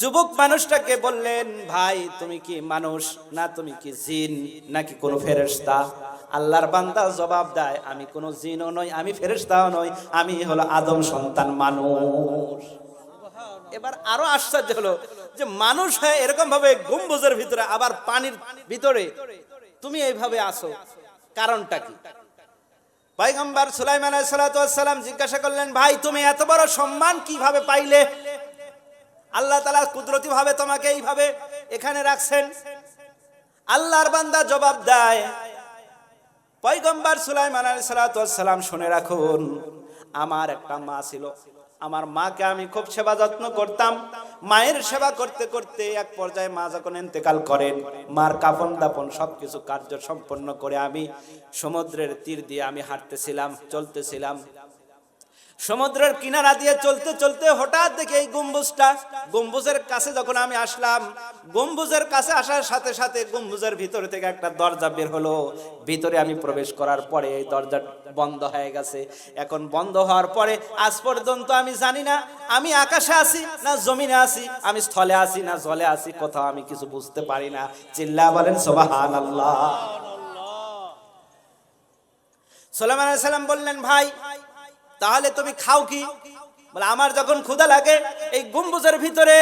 যুবক মানুষটাকে বললেন, ভাই তুমি কি মানুষ না তুমি কি জিন নাকি কোনো ফেরেশতা? আল্লাহর বান্দা জবাব দেয়, আমি কোনো জিনও নই, আমি ফেরেশতাও নই, আমি হলো আদম সন্তান মানুষ। এবার আরো আশ্চর্য হলো যে মানুষ হয়ে এরকম ভাবে গম্বুজের ভিতরে আবার পানির ভিতরে তুমি এইভাবে আসো, কারণটা কি? পয়গম্বর সুলাইমান আলাইহিস সালাম জিজ্ঞাসা করলেন, ভাই তুমি এত বড় সম্মান কিভাবে পাইলে? আল্লাহ তাআলা কুদরতি ভাবে তোমাকে এইভাবে এখানে রাখছেন। আল্লাহর বান্দা জবাব দেয়, পয়গম্বর সুলাইমান আলাইহিস সালাতু ওয়াস সালাম, শুনে রাখুন, আমার একটা মা ছিল, আমার মাকে আমি খুব সেবা যত্ন করতাম। মায়ের সেবা করতে করতে এক পর্যায়ে মা যখন ইন্তেকাল করেন, মার কাফন দাফন সবকিছু কার্য সম্পন্ন করে আমি সমুদ্রের তীর দিয়ে আমি হাঁটতেছিলাম, চলতেছিলাম। সমুদ্রের কিনারা দিয়ে চলতে চলতে হঠাৎ দেখি এই গম্বুজের কাছে যখন আমি আসলাম, গম্বুজের কাছে আসার সাথে সাথে গম্বুজের ভিতর থেকে একটা দরজা বের হলো। ভিতরে আমি প্রবেশ করার পরে এই দরজা বন্ধ হয়ে গেছে। এখন বন্ধ হওয়ার পরে আজ পর্যন্ত আমি জানি না আমি আকাশে আছি না জমিনে আছি, আমি স্থলে আছি না জলে আছি, কোথাও আমি কিছু বুঝতে পারি না। চিল্লা বলেন সুবহানাল্লাহ। সুলাইমান আলাইহিস সালাম বললেন, ভাই তাহলে তুমি খাও কি? বলে, আমার যখন ক্ষুধা লাগে এই গম্বুজের ভিতরে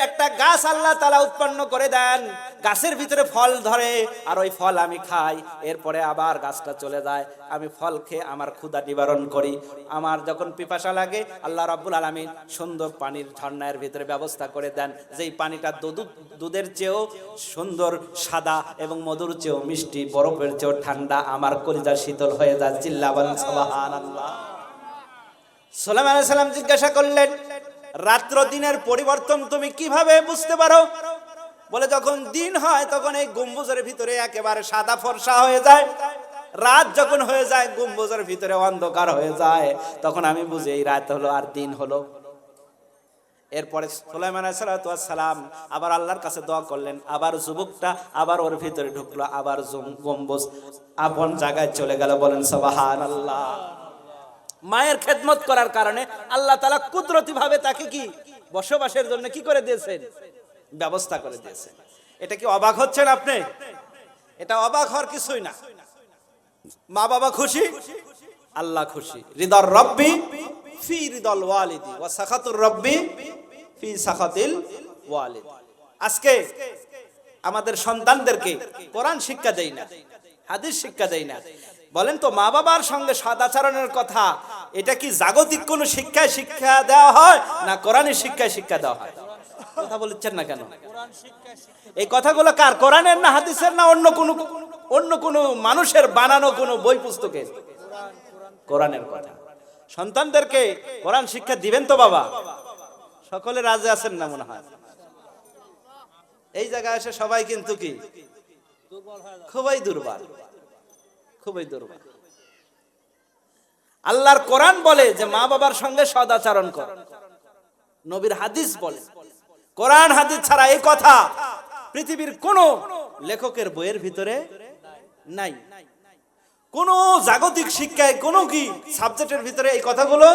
একটা গাছ আল্লাহ তাআলা উৎপন্ন করে দেন, গাছের ভিতরে ফল ধরে আর ওই ফল আমি খাই, এরপরে আবার গাছটা চলে যায়, আমি ফল খেয়ে আমার ক্ষুধা নিবারণ করি। আমার যখন পিপাসা লাগে আল্লাহ রাব্বুল আলামিন সুন্দর পানির ঝর্ণার ভিতরে ব্যবস্থা করে দেন, যেই পানিটা দুধের চেয়েও সুন্দর সাদা এবং মধুর চেয়েও মিষ্টি, বরফের চেয়েও ঠান্ডা, আমার কলিজা শীতল হয়ে যায়। চিল্লা বলেন সুবহানাল্লাহ। সুলাইমান আলাইহিস সালাম জিজ্ঞাসা করলেন, রাত্র দিনের পরিবর্তন তুমি কিভাবে বুঝতে পারো? বলে, যখন দিন হয় তখন এই গম্বুজের ভিতরে একেবারে সাদা ফর্সা হয়ে যায়, রাত যখন হয়ে যায় গম্বুজের ভিতরে অন্ধকার হয়ে যায়, তখন আমি বুঝি এই রাত হলো আর দিন হলো। এরপরে সুলাইমান আলাইহিস সালাম আবার আল্লাহর কাছে দোয়া করলেন, আবার যুবকটা আবার ওর ভিতরে ঢুকলো, আবার গম্বুজ আপন জায়গায় চলে গেল। বলেন সুবহানাল্লাহ। মায়ের খেদমত করার কারণে আল্লাহ তাআলা কুদরতি ভাবে তাকে কি বসবাসের জন্য কি করে দিয়েছেন? ব্যবস্থা করে দিয়েছেন। এটা কি অবাক হচ্ছেন আপনি? এটা অবাক হওয়ার কিছুই না। মা বাবা খুশি, আল্লাহ খুশি। রিদার রব্বি ফি রিদাল ওয়ালিদি ওয়া সাখাতুর রব্বি ফি সাখাতিল ওয়ালিদি। আজকে আমাদের সন্তানদেরকে কোরআন শিক্ষা দেই না, হাদিস শিক্ষা দেই না। বলেন তো, মা বাবার সঙ্গে সদাচরণের কথা এটা কি জাগতিক কোন শিক্ষায় শিক্ষা দেওয়া হয় না কোরআনের শিক্ষায় শিক্ষা দেওয়া হয়? কথা বলছেন না কেন? এই কথাগুলো কার? কোরআনের না হাদিসের না অন্য কোন মানুষের বানানো কোন বই পুস্তকের? কোরআনের কথা। সন্তানদেরকে কোরআন শিক্ষা দিবেন তো বাবা? সকলে রাজি আছেন না মনে হয়? এই জায়গায় এসে সবাই কিন্তু কি খুবই দুর্বল, খুবই দুর্বল। আল্লাহর কোরআন বলে যে মা বাবার সঙ্গে সদাচরণ কর, নবীর হাদিস বলে, কোরআন হাদিস ছাড়া এই কথা পৃথিবীর কোন লেখকের বইয়ের ভিতরে নাই। কোন জাগতিক শিক্ষায় কোন কি সাবজেক্টের ভিতরে এই কথাগুলো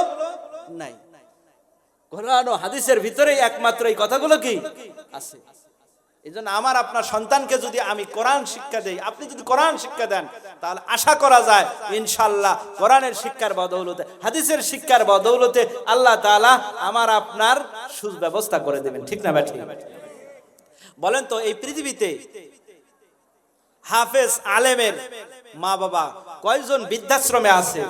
নাই। কোরআন ও হাদিসের ভিতরে একমাত্র এই কথাগুলো কি আছে। এইজন্য আমার আপনার সন্তানকে যদি আমি কোরআন শিক্ষা দেই, আপনি যদি কোরআন শিক্ষা দেন, তাহলে আশা করা যায় ইনশাআল্লাহ কোরআনের শিক্ষার বদৌলতে, হাদিসের শিক্ষার বদৌলতে আল্লাহ তাআলা আমার আপনার সুব্যবস্থা করে দেবেন। ঠিক না ভাই? ঠিক। বলেন তো, এই পৃথিবীতে হাফেজ আলেমের মা বাবা কয়জন বৃদ্ধাশ্রমে আছে?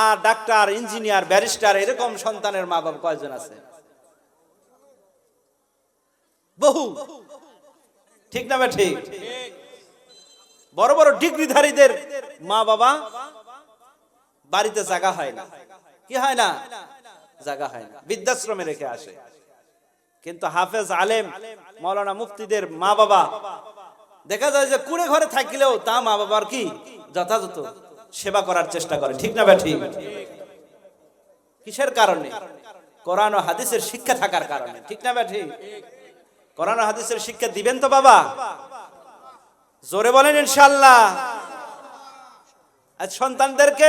আর ডাক্তার, ইঞ্জিনিয়ার, ব্যারিস্টার এরকম সন্তানের মা বাবা কয়জন আছে? বহু। ঠিক না ভাই? ঠিক। বড় বড় ডিগ্রিধারীদের মা বাবা বাড়িতে জায়গা হয় না। কি হয় না? জায়গা হয় না, বৃদ্ধাশ্রমে রেখে আসে। কিন্তু হাফেজ আলেম মাওলানা মুফতিদের মা বাবা দেখা যায় যে কুড়ে ঘরে থাকলেও তা মা বাবার কি যথাযথ সেবা করার চেষ্টা করে। ঠিক না ভাই? ঠিক। কিসের কারণে? কোরআন ও হাদিসের শিক্ষা থাকার কারণে। ঠিক না ভাই? ঠিক। কোরআন ও হাদিসের শিক্ষা দিবেন তো বাবা? জোরে বলেন ইনশাআল্লাহ। আজ সন্তানদেরকে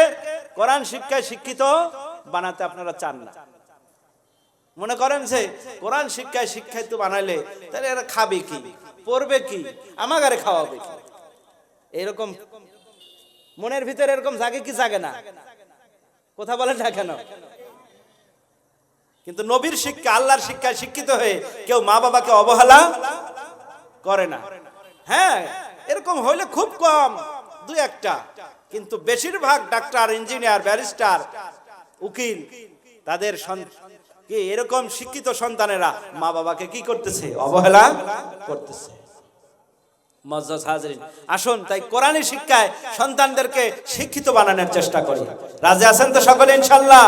কোরআন শিক্ষায় শিক্ষিত বানাতে আপনারা চান না। মনে করেন যে কোরআন শিক্ষায় শিক্ষিত বানাইলে তাহলে এরা খাবে কি, পড়বে কি, আমাগারে খাওয়াবে কি? এরকম মনের ভিতরে এরকম জাগে কি জাগে না? কথা বলেন না কেন? কিন্তু নবীর শিক্ষা, আল্লাহর শিক্ষায় শিক্ষিত হয়ে কেউ মা বাবাকে অবহেলা করে না। হ্যাঁ, এরকম হইলে খুব কম, দুই একটা, কিন্তু বেশিরভাগ ডাক্তার, ইঞ্জিনিয়ার, ব্যারিস্টার, উকিল তাদের কি এরকম শিক্ষিত সন্তানেরা মা বাবাকে কি করতেছে? অবহেলা করতেছে। মুআজ্জাজ হাজরিন, আসুন তাই কোরআনী শিক্ষায় সন্তানদেরকে শিক্ষিত বানানোর চেষ্টা করি। রাজি আছেন তো সকলে ইনশাআল্লাহ?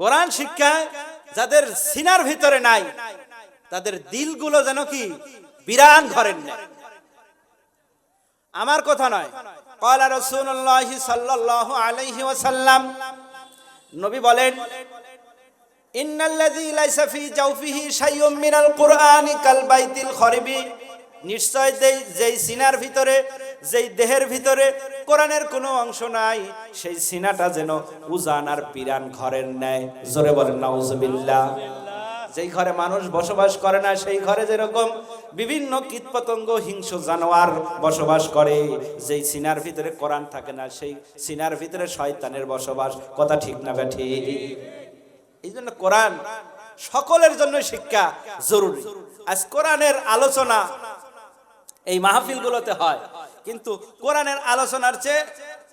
কোরআন শিক্ষায় যাদের সিনার ভিতরে নাই, তাদের দিলগুলো যেন কি বিরান ঘরের নেয়। আমার কথা নয়, ক্বালা রাসূলুল্লাহ সাল্লাল্লাহু আলাইহি ওয়াসাল্লাম, নবী বলেন, ইন্নাল্লাযী লাইসা ফী জাওফিহি শাইউম মিনাল কুরআনি কাল বাইতিল খরিবি, নিশ্চয় যেই সিনার ভিতরে, যেই দেহের ভিতরে কোরআনের কোনো অংশ নাই, সেই সিনাটা যেন উজান আর পিরান ঘরের ন্যায়। জোরে বলেন নাউজুবিল্লাহ। যেই ঘরে মানুষ বসবাস করে না, সেই ঘরে যেরকম বিভিন্ন কীটপতঙ্গ, হিংস্র জানোয়ার বসবাস করে, যেই সিনার ভিতরে কোরআন থাকে না, সেই সিনার ভিতরে শয়তানের বসবাস। কথা ঠিক না ব্যাঠি? এই জন্য কোরআন সকলের জন্য শিক্ষা জরুরি। আজ কোরআনের আলোচনা এই মাহফিলগুলোতে হয়, কিন্তু কোরআনের আলোচনার চেয়ে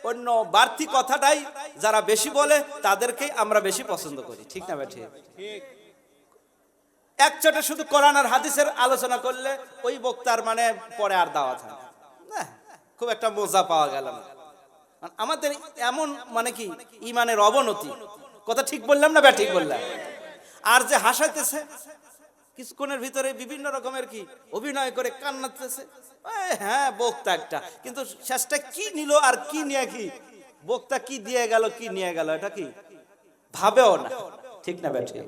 অন্য বাড়তি কথাটাই যারা বেশি বলে তাদেরকেই আমরা বেশি পছন্দ করি। ঠিক না ব্যাঠি? একচোটে শুধু কোরআন আর হাদিসের আলোচনা করলে ওই বক্তার মানে পরে আর দাওয়াত হয় না, খুব একটা মজা পাওয়া গেল না। আমাদের এমন মানে কি ইমানের অবনতি। কথা ঠিক বললাম না ব্যাঠিক বললাম? আর যে হাসাইতেছে কিছুক্ষণের ভিতরে বিভিন্ন রকমের কি অভিনয় করে কান্নাতেছে, হ্যাঁ বক্তা একটা, কিন্তু শেষটা কি নিল আর কি নিয়ে কি বক্তা কি দিয়ে গেল, কি নিয়ে গেল, এটা কি ভাবেও না। ঠিক না ব্যাঠিক?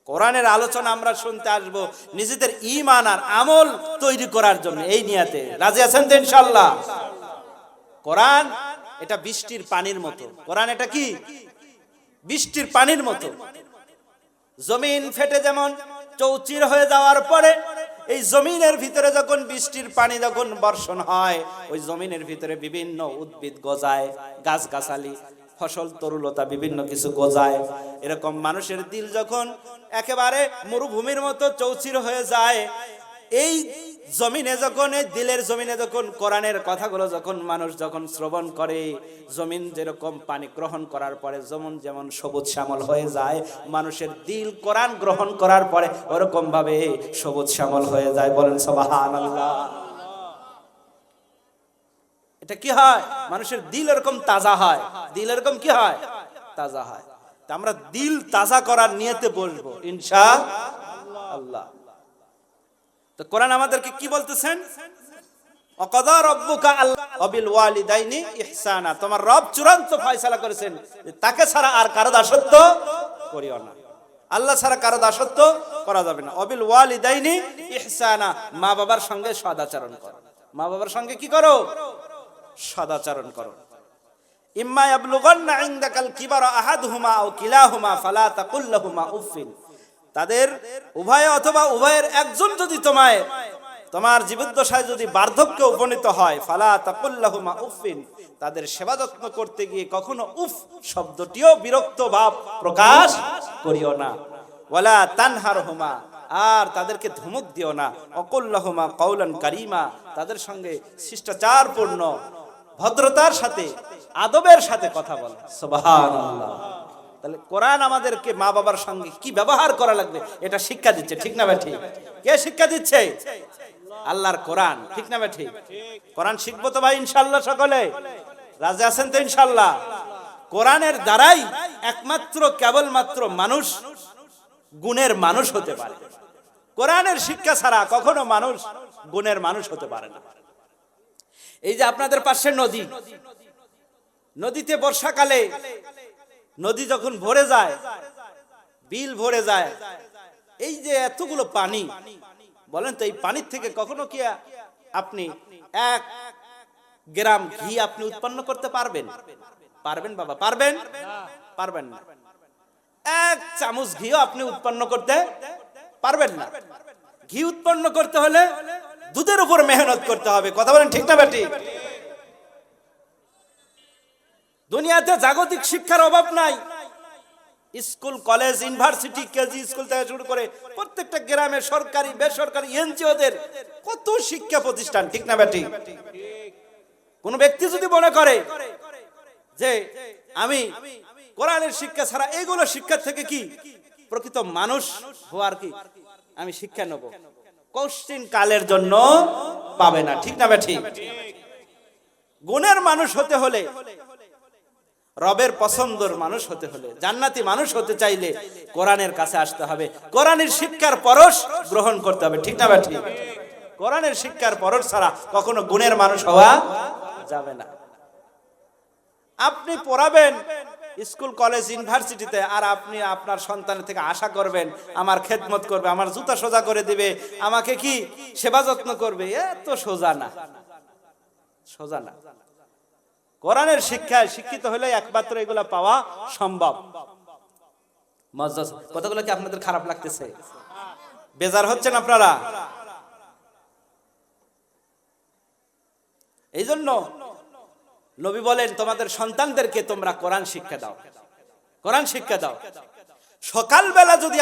কোরআনের আলোচনা আমরা শুনতে আসবো নিজেদের ঈমান আর আমল তৈরি করার জন্য, এই নিয়াতে। রাজি আছেন তো ইনশাআল্লাহ? কোরআন এটা বৃষ্টির পানির মতো। কোরআন এটা কি বৃষ্টির পানির মতো। জমিন ফেটে যেমন চৌচির হয়ে যাওয়ার পরে এই জমিনের ভিতরে যখন বৃষ্টির পানি যখন বর্ষণ হয়, ওই জমিনের ভিতরে বিভিন্ন উদ্ভিদ গজায়, গাছগাছালি, ফসল তরুলতা বিভিন্ন কিছু গজায়। এরকম মানুষের দিল যখন একেবারে মরুভূমির মতো চৌচির হয়ে যায়, এই জমিনে যখন, এই দিলের জমিনে যখন কোরআনের কথাগুলো যখন মানুষ যখন শ্রবণ করে, জমিন যেরকম পানি গ্রহণ করার পরে যেমন সবুজ শ্যামল হয়ে যায়, মানুষের দিল কোরআন গ্রহণ করার পরে ওরকম ভাবে সবুজ শ্যামল হয়ে যায়। বলেন সুবহানাল্লাহ। এটা কি হয়? মানুষের দিল এরকম তাজা হয়। দিল এরকম কি হয়? তাজা হয়। তা আমরা দিল তাজা করার নিয়তে বসবো ইনশাআল্লাহ। তো কোরআন আমাদেরকে কি বলতেছেন? ওয়াকাদা রাব্বুকা আল্লা বিল ওয়ালিদাইনি ইহসানা, তোমার রব চূড়ান্ত ফয়সালা করেছেন যে তাকে ছাড়া আর কারো দাসত্ব করিও না। আল্লাহ ছাড়া কারো দাসত্ব করা যাবে না। ওয়াবিল ওয়ালিদাইনি ইহসানা, মা বাবার সঙ্গে সদাচরণ করো। মা বাবার সঙ্গে কি করো? সদাচরণ করো। ইম্মা ইয়াবলুগান্না ইনদাকাল কিবারা আহাদুহুমা আও কিলাহুমা ফালা তাকুল লাহুমা উফিন, তাদের উভয় অথবা উভয়ের একজন যদি তোমার জীবদ্দশায় যদি বার্ধক্যে উপনীত হয়, ফালা তাকুল লাহুমা উফিন, তাদের সেবা যত্ন করতে গিয়ে কখনো উফ শব্দটিও বিরক্ত ভাব প্রকাশ করিও না। ওয়ালা তানহারহুমা, আর তাদেরকে ধমক দিও না। অকুল লাহুমা কাওলান কারীমা, তাদের সঙ্গে শিষ্টাচারপূর্ণ ভদ্রতার সাথে আদবের সাথে কথা বলো। সুবহানাল্লাহ। তাহলে কোরআন আমাদেরকে মা বাবার সঙ্গে কি ব্যবহার করা লাগবে এটা শিক্ষা দিচ্ছে। ঠিক না ঠিক? কে শিক্ষা দিচ্ছে? আল্লাহর কোরআন। ঠিক না ঠিক? কোরআন শিখবো তো ভাই ইনশাআল্লাহ সকলে? রাজি আছেন তো ইনশাআল্লাহ? কোরআনের দ্বারাই একমাত্র কেবলমাত্র মানুষ গুণের মানুষ হতে পারে। কোরআনের শিক্ষা ছাড়া কখনো মানুষ গুণের মানুষ হতে পারে না। এই যে আপনাদের পাশে নদী, নদীতে বর্ষাকালে নদী যখন ভরে যায়, বিল ভরে যায়, এই যে এতগুলো পানি, বলেন তো এই পানির থেকে কখনো কি আপনি 1 গ্রাম ঘি আপনি উৎপন্ন করতে পারবেন? পারবেন বাবা? পারবেন? পারবেন না। 1 চামচ ঘিও আপনি উৎপন্ন করতে পারবেন না। ঘি উৎপন্ন করতে হলে দুধের উপর মেহনত করতে হবে। কথা বলেন ঠিক না বেটি? দুনিয়াতে জাগতিক শিক্ষার অভাব নাই। School, college, university, KG school থেকে শুরু করে প্রত্যেকটা গ্রামে সরকারি বেসরকারি এনজিওদের কত শিক্ষা প্রতিষ্ঠান। ঠিক না বেটি? কোন ব্যক্তি যদি মনে করে যে আমি কোরআনের শিক্ষা ছাড়া এগুলো শিক্ষা থেকে কি প্রকৃত মানুষ হওয়ার কি আমি শিক্ষা নেব, কোশ্চিন কালের জন্য পাবে না। ঠিক না ঠিক? গুণের মানুষ হতে হলে, রবের পছন্দর মানুষ হতে হলে, জান্নাতি মানুষ হতে চাইলে কোরআনের কাছে আসতে হবে, কোরআনের শিক্ষার পরশ গ্রহণ করতে হবে। ঠিক না ঠিক? কোরআনের শিক্ষার পরশ ছাড়া কখনো গুণের মানুষ হওয়া যাবে না। আপনি পড়াবেন স্কুল কলেজ ইউনিভার্সিটিতে, আর আপনি আপনার সন্তানের থেকে আশা করবেন আমার খেদমত করবে, আমার জুতা সোজা করে দিবে, আমাকে কি সেবা যত্ন করবে, এত সোজা না, সোজা না। কোরআনের শিক্ষায় শিক্ষিত হলে একমাত্র এগুলা পাওয়া সম্ভব। কথাগুলো কি আপনাদের খারাপ লাগতেছে? বেজার হচ্ছেন আপনারা? এই জন্য নবী বলেন তোমাদের সন্তানদেরকে তোমরা কোরআন শিক্ষা দাও, কোরআন শিক্ষা দাও। সকালবেলা যদি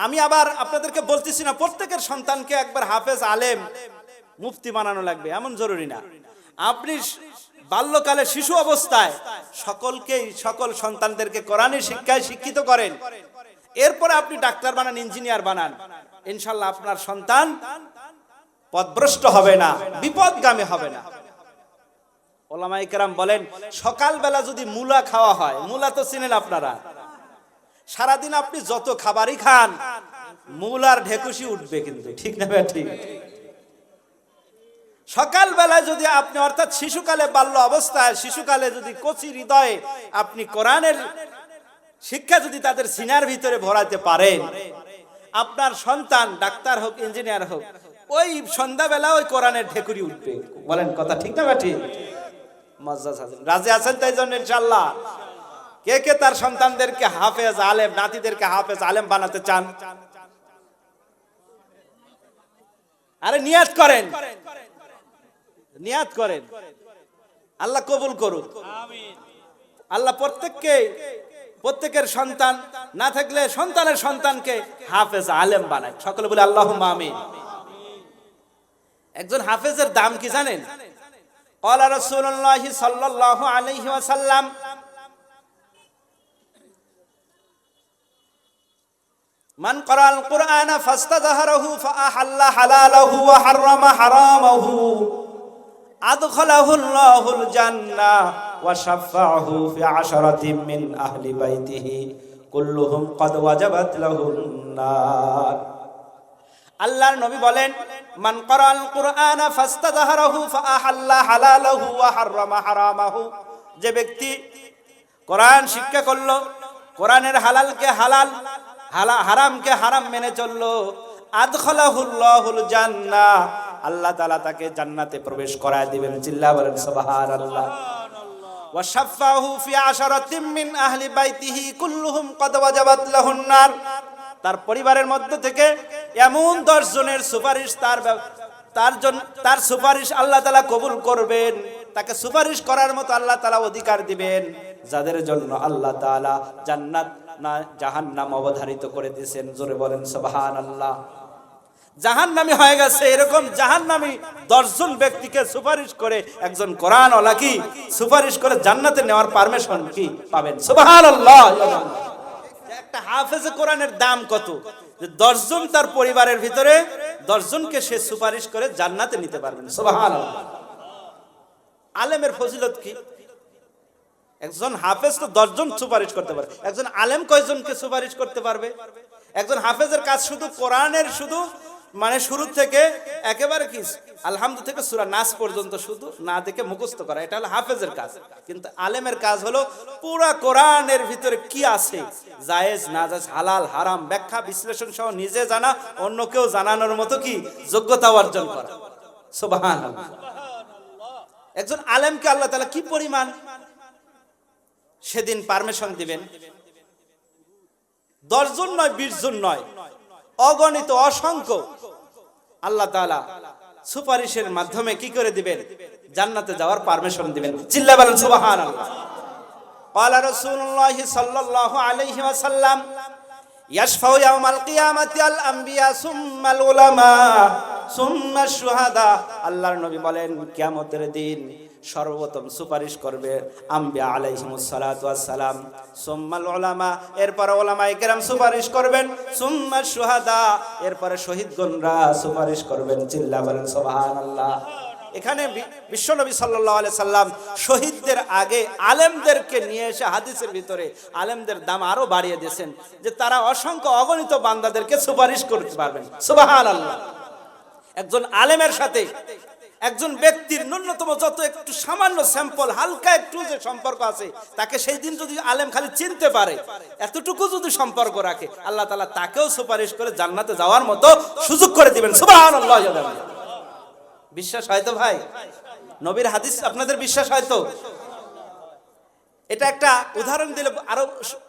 আমি আবার আপনাদেরকে বলতেছি না প্রত্যেকের সন্তানকে একবার হাফেজ আলেম মুফতি বানানো লাগবে, এমন জরুরি না। আপনি বাল্যকালে শিশু অবস্থায় সকল সন্তানদেরকে কোরআনের শিক্ষায় শিক্ষিত করেন, এরপরে আপনি ডাক্তার বানান, ইঞ্জিনিয়ার বানান, ইনশাআল্লাহ আপনার সন্তান পথভ্রষ্ট হবে না, বিপদগামী হবে না। ওলামায়ে কেরাম বলেন সকালবেলা যদি মূলা খাওয়া হয়, মূলা তো চিনেন আপনারা, সারাদিন আপনি যত খাবারই খান মূলার ঢেকুশি উঠবে কিন্তু। ঠিক না ঠিক? সকালবেলায় যদি আপনি অর্থাৎ শিশুকালে, বাল্য অবস্থায়, শিশুকালে যদি কচি হৃদয়ে আপনি কোরআনের শিক্ষা যদি তাদের সিনার ভিতরে ভরাতে পারেন, আপনার সন্তান ডাক্তার হোক, ইঞ্জিনিয়ার হোক, ওই সন্ধ্যাবেলা ওই কোরআনের ঢেকুরি উঠবে। বলেন কথা ঠিক না ঠিক? রাজি আছেন তাই জন্য ইনশাআল্লাহ? কে কে তার সন্তানদেরকে হাফেজ আলেম, নাতিদেরকে হাফেজ আলেম বানাতে চান? আরে নিয়াত করেন, নিয়াত করেন, আল্লাহ কবুল করুন। আল্লাহ প্রত্যেকের সন্তান না থাকলে সন্তানের সন্তানকে হাফেজ আলেম বানায়। সকলে বলে আল্লাহুম্মা আমিন। একজন হাফেজের দাম কি জানেন? ক্বালা রাসূলুল্লাহ সাল্লাল্লাহু আলাইহি ওয়াসাল্লাম, মান ক্বারাআল কুরআনা ফাস্তাযহারাহু ফাআহাল্লা হালালাহু ওয়া হাররামা হারামাহু আদখালাহুল্লাহুল জান্নাহ ওয়া শাফাআহু ফি আশরাতিন মিন আহলি বাইতিহি কুল্লুহুম ক্বাদ ওয়াজাবাত লাহুন নার। আল্লাহর নবী বলেন মান ক্বারাআল কুরআনা ফাস্তাযহারাহু ফাআহাল্লা হালালাহু ওয়া হাররামা হারামাহু, যে ব্যক্তি কোরআন শিক্ষা করলো, কোরআনের হালালকে হালাল, হারামকে হারাম মেনে চললো, আদখালাহুল্লাহুল জান্নাহ, আল্লাহ তাআলা তাকে জান্নাতে প্রবেশ করায় দিবেন। চিল্লায়া বলেন সুবহানাল্লাহ। ওয়া শাফাহু ফি আশরাতিন মিন আহলি বাইতিহি কুল্লুহুম ক্বাদ ওয়াজাবাত লাহুন নার, তার পরিবারের মধ্য থেকে এমন 10 জনের সুপারিশ তার সুপারিশ আল্লাহ তাআলা কবুল করবেন, তাকে সুপারিশ করার মতো আল্লাহ তাআলা অধিকার দিবেন, যাদের জন্য আল্লাহ তাআলা জান্নাত না জাহান্নাম অবধারিত করে দিয়েছেন। জোরে বলেন সুবহানাল্লাহ। জাহান্নামী হয়ে গেছে এরকম জাহান্নামী 10 জন ব্যক্তিকে সুপারিশ করে একজন কোরআনওয়ালা কি সুপারিশ করে জান্নাতে নেওয়ার পারমিশন কি পাবেন। সুবহানাল্লাহ। একটা হাফেজে কোরআনের দাম কত, যে 10 জন তার পরিবারের ভিতরে 10 জনকে সে সুপারিশ করে জান্নাতে নিতে পারবেন। সুবহানাল্লাহ। আলেমের ফজিলত কি? একজন হাফেজ তো 10 জন সুপারিশ করতে পারে, একজন আলেম কয়জনকে সুপারিশ করতে পারবে? একজন হাফেজের কাজ শুধু কোরআনের মানে শুরু থেকে একেবারে কি আলহামদুলিল্লাহ থেকে সূরা নাস পর্যন্ত শুধু না দেখে মুখস্থ করা, এটা হলো হাফেজের কাজ। কিন্তু আলেমের কাজ হলো পুরা কোরআনের ভিতরে কি আছে, জায়েজ নাজায়েজ হালাল হারাম ব্যাখ্যা বিশ্লেষণ সহ নিজে জানা, অন্যকেও জানানোর মতো কি যোগ্যতা অর্জন করা। সুবহানাল্লাহ। একজন আলেমকে আল্লাহ তাআলা কি পরিমাণ সেদিন পারমিশন দিবেন? 10 জন নয়, 20 জন নয়, অগণিত অসংখ্য আল্লাহ তাআলা সুপারিশের মাধ্যমে কি করে দিবেন? জান্নাতে যাওয়ার পারমিশন দিবেন। চিল্লা বলেন সুবহানাল্লাহ। ক্বালা রাসূলুল্লাহ সাল্লাল্লাহু আলাইহি ওয়াসাল্লাম, ইয়াশফাউ ইয়াউমাল কিয়ামাতি আল আমবিয়া সুম্মাল উলামা সুম্মাশ শুহাদা। আল্লাহর নবী বলেন কিয়ামতের দিন সর্বপ্রথম সুপারিশ করবে আম্বিয়া আলাইহিমুস সালাতু ওয়াস সালাম, সুম্মাল উলামা, এরপরে উলামায়ে কেরাম সুপারিশ করবেন, সুম্মাশ শুহাদা, এরপরে শহীদগণরা সুপারিশ করবেন। চিল্লা বলেন সুবহানাল্লাহ। এখানে বিশ্বনবী সাল্লাল্লাহু আলাইহি সাল্লাম শহীদদের আগে আলেমদেরকে নিয়ে এসে হাদিসের ভিতরে আলেমদের দাম আরো বাড়িয়ে দিয়েছেন, যে তারা অসংখ্য অগণিত বান্দাদেরকে সুপারিশ করতে পারবেন। সুবহানাল্লাহ। একজন আলেমের সাথে একজন ব্যক্তির ন্যূনতম যত একটু সামান্য স্যাম্পল, হালকা একটু যে সম্পর্ক আছে, তাকে সেই দিন যদি আলেম খালি চিনতে পারে, এতটুকু যদি সম্পর্ক রাখে, আল্লাহ তাআলা তাকেও সুপারিশ করে জান্নাতে যাওয়ার মতো সুযোগ করে দিবেন। সুবহানাল্লাহ। বিশ্বাস হয় তো ভাই? নবীর হাদিস আপনাদের বিশ্বাস হয় তো? এটা একটা উদাহরণ দিলে আরো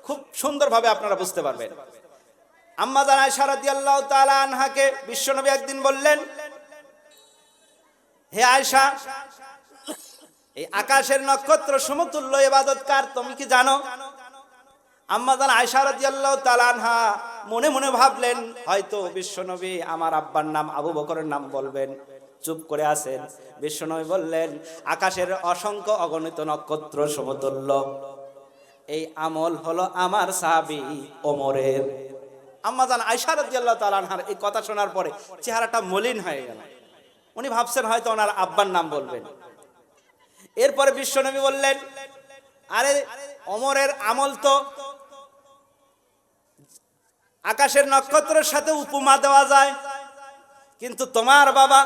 খুব সুন্দরভাবে আপনারা বুঝতে পারবেন। আম্মা জান আয়েশা রাদিয়াল্লাহু তাআলা আনহাকে বিশ্বনবী একদিন বললেন, হে আয়েশা, এই আকাশের নক্ষত্র সমতুল্য ইবাদত কার তুমি কি জানো? আম্মা জান আয়েশা রাদিয়াল্লাহু তাআলা আনহা মনে মনে ভাবলেন, হয়তো বিশ্বনবী আমার আব্বার নাম আবু বকরের নাম বলবেন। চুপ করে আছেন। বিশ্বনবী বললেন, আকাশের অসংখ্য অগণিত নক্ষত্র সমতুল্য এই আমল হলো আমার সাহাবী ওমরের। আম্মা জান আয়েশা রাদিয়াল্লাহু তাআলা আনহার এই কথা শোনার পরে চেহারাটা মলিন হয়ে গেল। উনি ভাবছেন হয়তো ওনার আব্বার নাম বলবেন। এরপরে বিশ্বনবী বললেন, আরে ওমরের আমল তো আকাশের নক্ষত্রের সাথে উপমা দেওয়া যায়, কিন্তু তোমার বাবা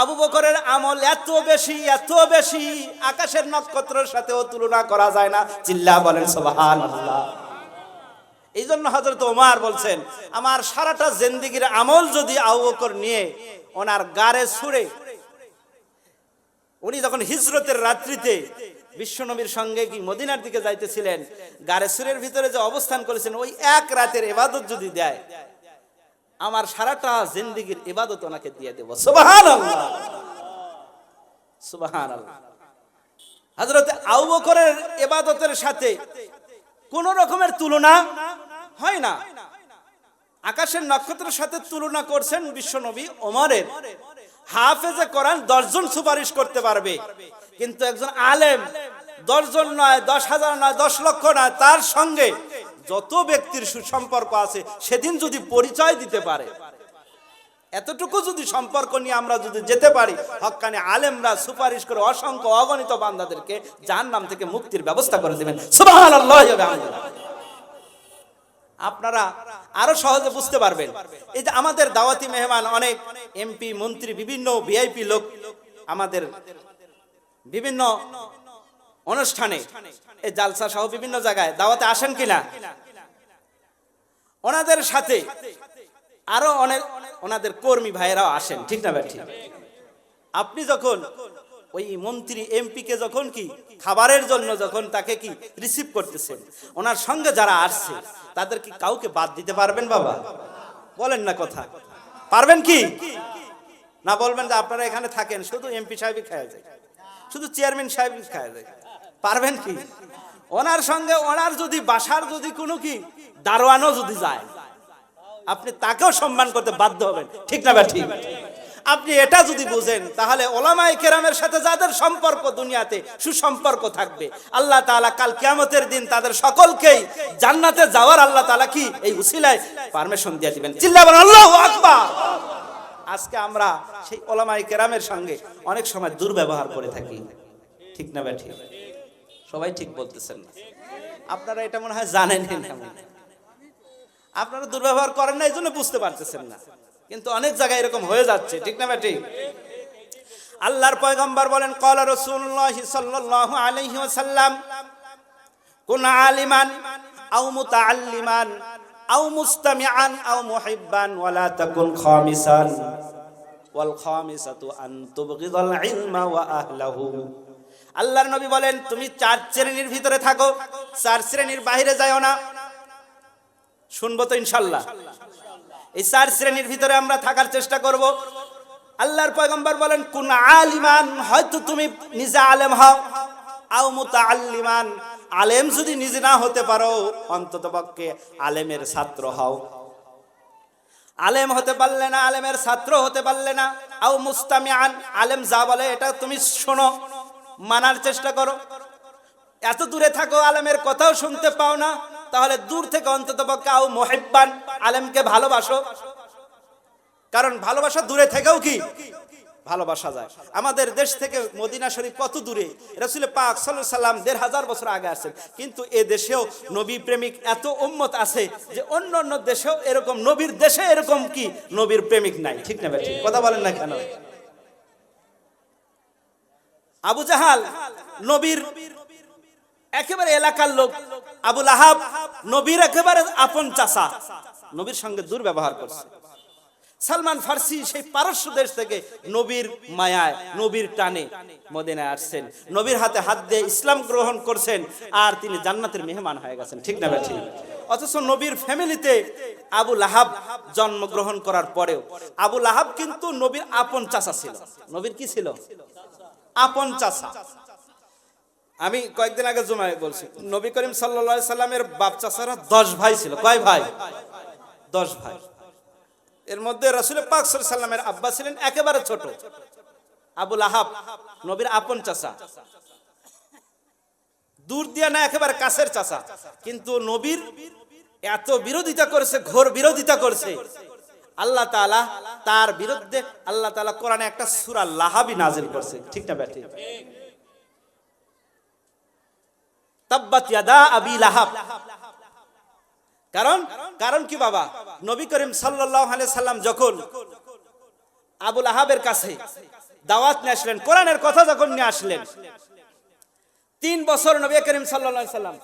আবু বকরের আমল এত বেশি, এত বেশি, আকাশের নক্ষত্রের সাথেও তুলনা করা যায় না। চিল্লা বলেন সুবহানাল্লাহ। এই জন্য হযরত ওমর বলছেন, আমার সারাটা জিন্দেগীর আমল যদি আবু বকর নিয়ে ওনার গারে ছুঁড়ে, উনি যখন হিজরতের রাত্রিতে বিশ্বনবীর সঙ্গে কি মদিনার দিকে যাইতেছিলেন, গারে ছুঁড়ের ভিতরে যে অবস্থান করেছেন, ওই এক রাতের ইবাদত যদি দেয়, আমার সারাটা জিন্দেগীর ইবাদত ওনাকে দিয়ে দেব। সুবহানাল্লাহ, সুবহানাল্লাহ। হযরত আবু বকরের ইবাদতের সাথে কোন রকমের তুলনা হয় না। আকাশের নক্ষত্রের সাথে তুলনা করছেন বিশ্বনবী ওমরের। হাফেজে কোরআন 10 জন সুপারিশ করতে পারবে, কিন্তু একজন আলেম 10 জন নয়, 10,000 নয়, 10 লক্ষ নয়, তার সঙ্গে যত ব্যক্তির সুসম্পর্ক আছে সেদিন যদি পরিচয় দিতে পারে, এতটুকু যদি সম্পর্ক নিয়ে আমরা যদি যেতে পারি, হক্কানি আলেমরা সুপারিশ করে অসংখ্য অগণিত বান্দাদেরকে জাহান্নাম থেকে মুক্তির ব্যবস্থা করে দিবেন। সুবহানাল্লাহ। আপনারা আরো সহজে বুঝতে পারবেন। এই যে আমাদের দাওয়াতি মেহমান অনেক এমপি, মন্ত্রী, বিভিন্ন ভিআইপি লোক আমাদের বিভিন্ন অনুষ্ঠানে, এই জালসা সহ বিভিন্ন জায়গায় দাওয়াতে আসেন কিনা? ওনাদের সাথে আরো অনেক ওনাদের কর্মী ভাইয়েরাও আসেন, ঠিক না ভাই? ঠিক। আপনি যখন ওই মন্ত্রী এমপি কে যখন কি খাবারের জন্য যখন তাকে কি রিসিভ করতেছেন, ওনার সঙ্গে যারা আসছে তাদের কি কাউকে বাদ দিতে পারবেন? বাবা বলেন না কথা, পারবেন কি? না বলবেন যে আপনারা এখানে থাকেন, শুধু এমপি সাহেবই খাওয়া যায়, শুধু চেয়ারম্যান সাহেবই খাওয়া যায়, পারবেন কি? ওনার সঙ্গে ওনার যদি বাসার যদি কোনো কি দারোয়ানও যদি যায়, আপনি তাকেও সম্মান করতে বাধ্য হবেন, ঠিক না ভাই? ঠিক। আপনি এটা যদি বুঝেন, তাহলে ওলামায়ে কেরামের সাথে যাদের সম্পর্ক দুনিয়াতে সুসম্পর্ক থাকবে, আল্লাহ তাআলা কাল কিয়ামতের দিন তাদের সকলকেই জান্নাতে যাওয়ার আল্লাহ তাআলা কি এই উসিলায় পারমিশন দিয়ে দিবেন। চিল্লা বলেন আল্লাহু আকবার। আজকে আমরা সেই ওলামায়ে কেরামের সঙ্গে অনেক সময় দুর্ব্যবহার করে থাকি, ঠিক না ভাই? ঠিক। সবাই ঠিক বলতেছেন না, আপনারা এটা মনে হয় জানেন না, আপনারা দুর্ব্যবহার করেন না, এই জন্য বুঝতে পারতেছেন না, কিন্তু অনেক জায়গায় এরকম হয়ে যাচ্ছে, ঠিক না ভাই? ঠিক। আল্লাহর পয়গম্বর বলেন, ক্বালা রাসূলুল্লাহ সাল্লাল্লাহু আলাইহি ওয়াসাল্লাম, কুন আলিমান আও মুতাআল্লিমান আও মুস্তামিআন আও মুহিব্বান ওয়ালা তাকুন খামিসান ওয়াল খামিসাতু আন তুবগিদাল ইলমা ওয়া আহলাহু। আল্লাহর নবী বলেন, তুমি 4 শ্রেণীর ভিতরে থাকো, 4 শ্রেণীর বাইরে যাও না। শুনবো তো ইনশাআল্লাহ। এই 4 শ্রেণীর ভিতরে আমরা থাকার চেষ্টা করব। আল্লাহর পয়গম্বর বলেন, কুন আলিমান, হয়তো তুমি নিজে আলেম হও, আও মুতাআল্লিমান, আলেম যদি নিজে না হতে পারো, অন্ততপক্ষে আলেমের ছাত্র হও। আলেম হতে পারলে না, আলেমের ছাত্র হতে পারলে না, আও মুস্তামিআন, আলেম যা বলে এটা তুমি শোনো, মানার চেষ্টা করো। এত দূরে থাকো, আলেমের কথাও শুনতে পাও না, তাহলে দূর থেকে অন্তত কাউ মুহিব্বান, আলেমকে ভালোবাসো। কারণ ভালোবাসা দূরে থেকেও কি ভালোবাসা যায়। আমাদের দেশ থেকে মদিনা শরীফ কত দূরে, রাসূল পাক সাল্লাল্লাহু আলাইহি সাল্লাম ১৫০০ বছর আগে আসেন, কিন্তু এ দেশেও নবী প্রেমিক এত উম্মত আছে যে অন্য অন্য দেশেও এরকম, নবীর দেশে এরকম কি নবীর প্রেমিক নাই। ঠিক না ঠিক? কথা বলেন না কেন? আবু জাহাল নবীর একেবারে এলাকার লোক, আবু লাহাব নবীর একেবারে আপন চাচা, নবীর সঙ্গে দুর্ব্যবহার করছে। সালমান ফার্সি সেই পারস্য দেশ থেকে নবীর মায়ায়, নবীর টানে মদিনায় আসছেন, নবীর হাতে হাত দিয়ে ইসলাম গ্রহণ করছেন, আর তিনি জান্নাতের মেহমান হয়ে গেছেন। ঠিক না ঠিক? অথচ নবীর ফ্যামিলিতে আবু লাহাব জন্মগ্রহণ করার পরেও আবু লাহাব কিন্তু নবীর আপন চাচা ছিল। নবীর কি ছিল? আপন চাচা। আমি কয়েকদিন আগে জুমায় বলছি, নবী করিম সাল্লাল্লাহু আলাইহি সাল্লামের বাপ চাচারা 10 ভাই ছিল। কয় ভাই? 10 ভাই। এর মধ্যে রাসূল পাক সাল্লাল্লাহু আলাইহি সাল্লামের আব্বা ছিলেন একেবারে ছোট, আবু লাহাব নবীর আপন চাচা, দূর দিয়া না একেবারে কাছের চাচা, কিন্তু নবীর এত বিরোধিতা করেছে, ঘোর বিরোধিতা করেছে, আল্লাহ তাআলা তার বিরুদ্ধে আল্লাহ তাআলা কোরআনে একটা সূরা লাহাবি নাযিল করছে। ঠিক না ব্যাটি? তাব্বাত ইয়াদা আবি লাহাব। কারণ কি বাবা, নবী করিম সাল্লাল্লাহু আলাইহি সাল্লাম যখন আবু লাহাবের কাছে দাওয়াত নিয়ে আসলেন, কোরআনের কথা যখন নিয়ে আসলেন, 3 বছর নবী করিম সাল্লাল্লাহু আলাইহি সাল্লাম,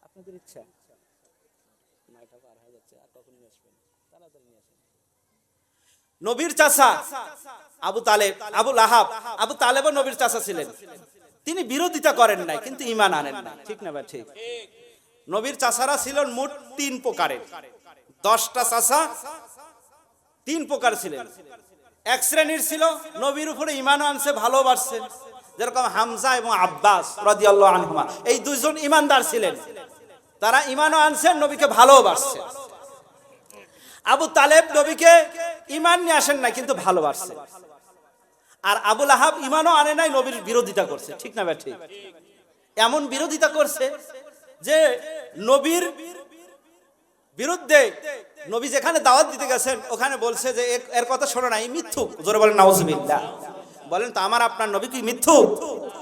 আপনাদের ইচ্ছা নয়টা পার হয়ে যাচ্ছে, আর কখন নিয়ে আসবেন? তাড়াতাড়ি নিয়ে আসেন। নবীর চাচা আবু তালেব, আবু লাহাব, আবু তালেবও নবীর চাচা ছিলেন। তিনি বিরোধিতা করেন নাই, কিন্তু ঈমান আনেন না। ঠিক না ভাই? ঠিক। নবীর চাচারা ছিলেন মোট 3 প্রকারের। 10টা চাচা 3 প্রকার ছিলেন। এক শ্রেণীর ছিল নবীর উপরে ঈমান আনছে, ভালোবাসছে, যেরকম হামজা এবং আব্বাস রাদিয়াল্লাহু আনহুমা, এই দুইজন ঈমানদার ছিলেন, তারা ঈমানও আনছেন, নবীকে ভালোবাসছে। আবু তালেব নবীকে ঈমান নিয়ে আসেন না, কিন্তু ভালোবাসছে। আর আবু লাহাব ঈমানও আনে নাই, নবীর বিরোধিতা করছে। ঠিক না ভাই? ঠিক। এমন বিরোধিতা করছে যে নবীর বিরুদ্ধে, নবী যেখানে দাওয়াত দিতে গেছেন ওখানে বলছে যে এর কথা শোনো না, এই মিথ্যুক। জোরে বলেন নাউজুবিল্লাহ। বলেন তো আমার আপনার নবী কি মিথ্যুক?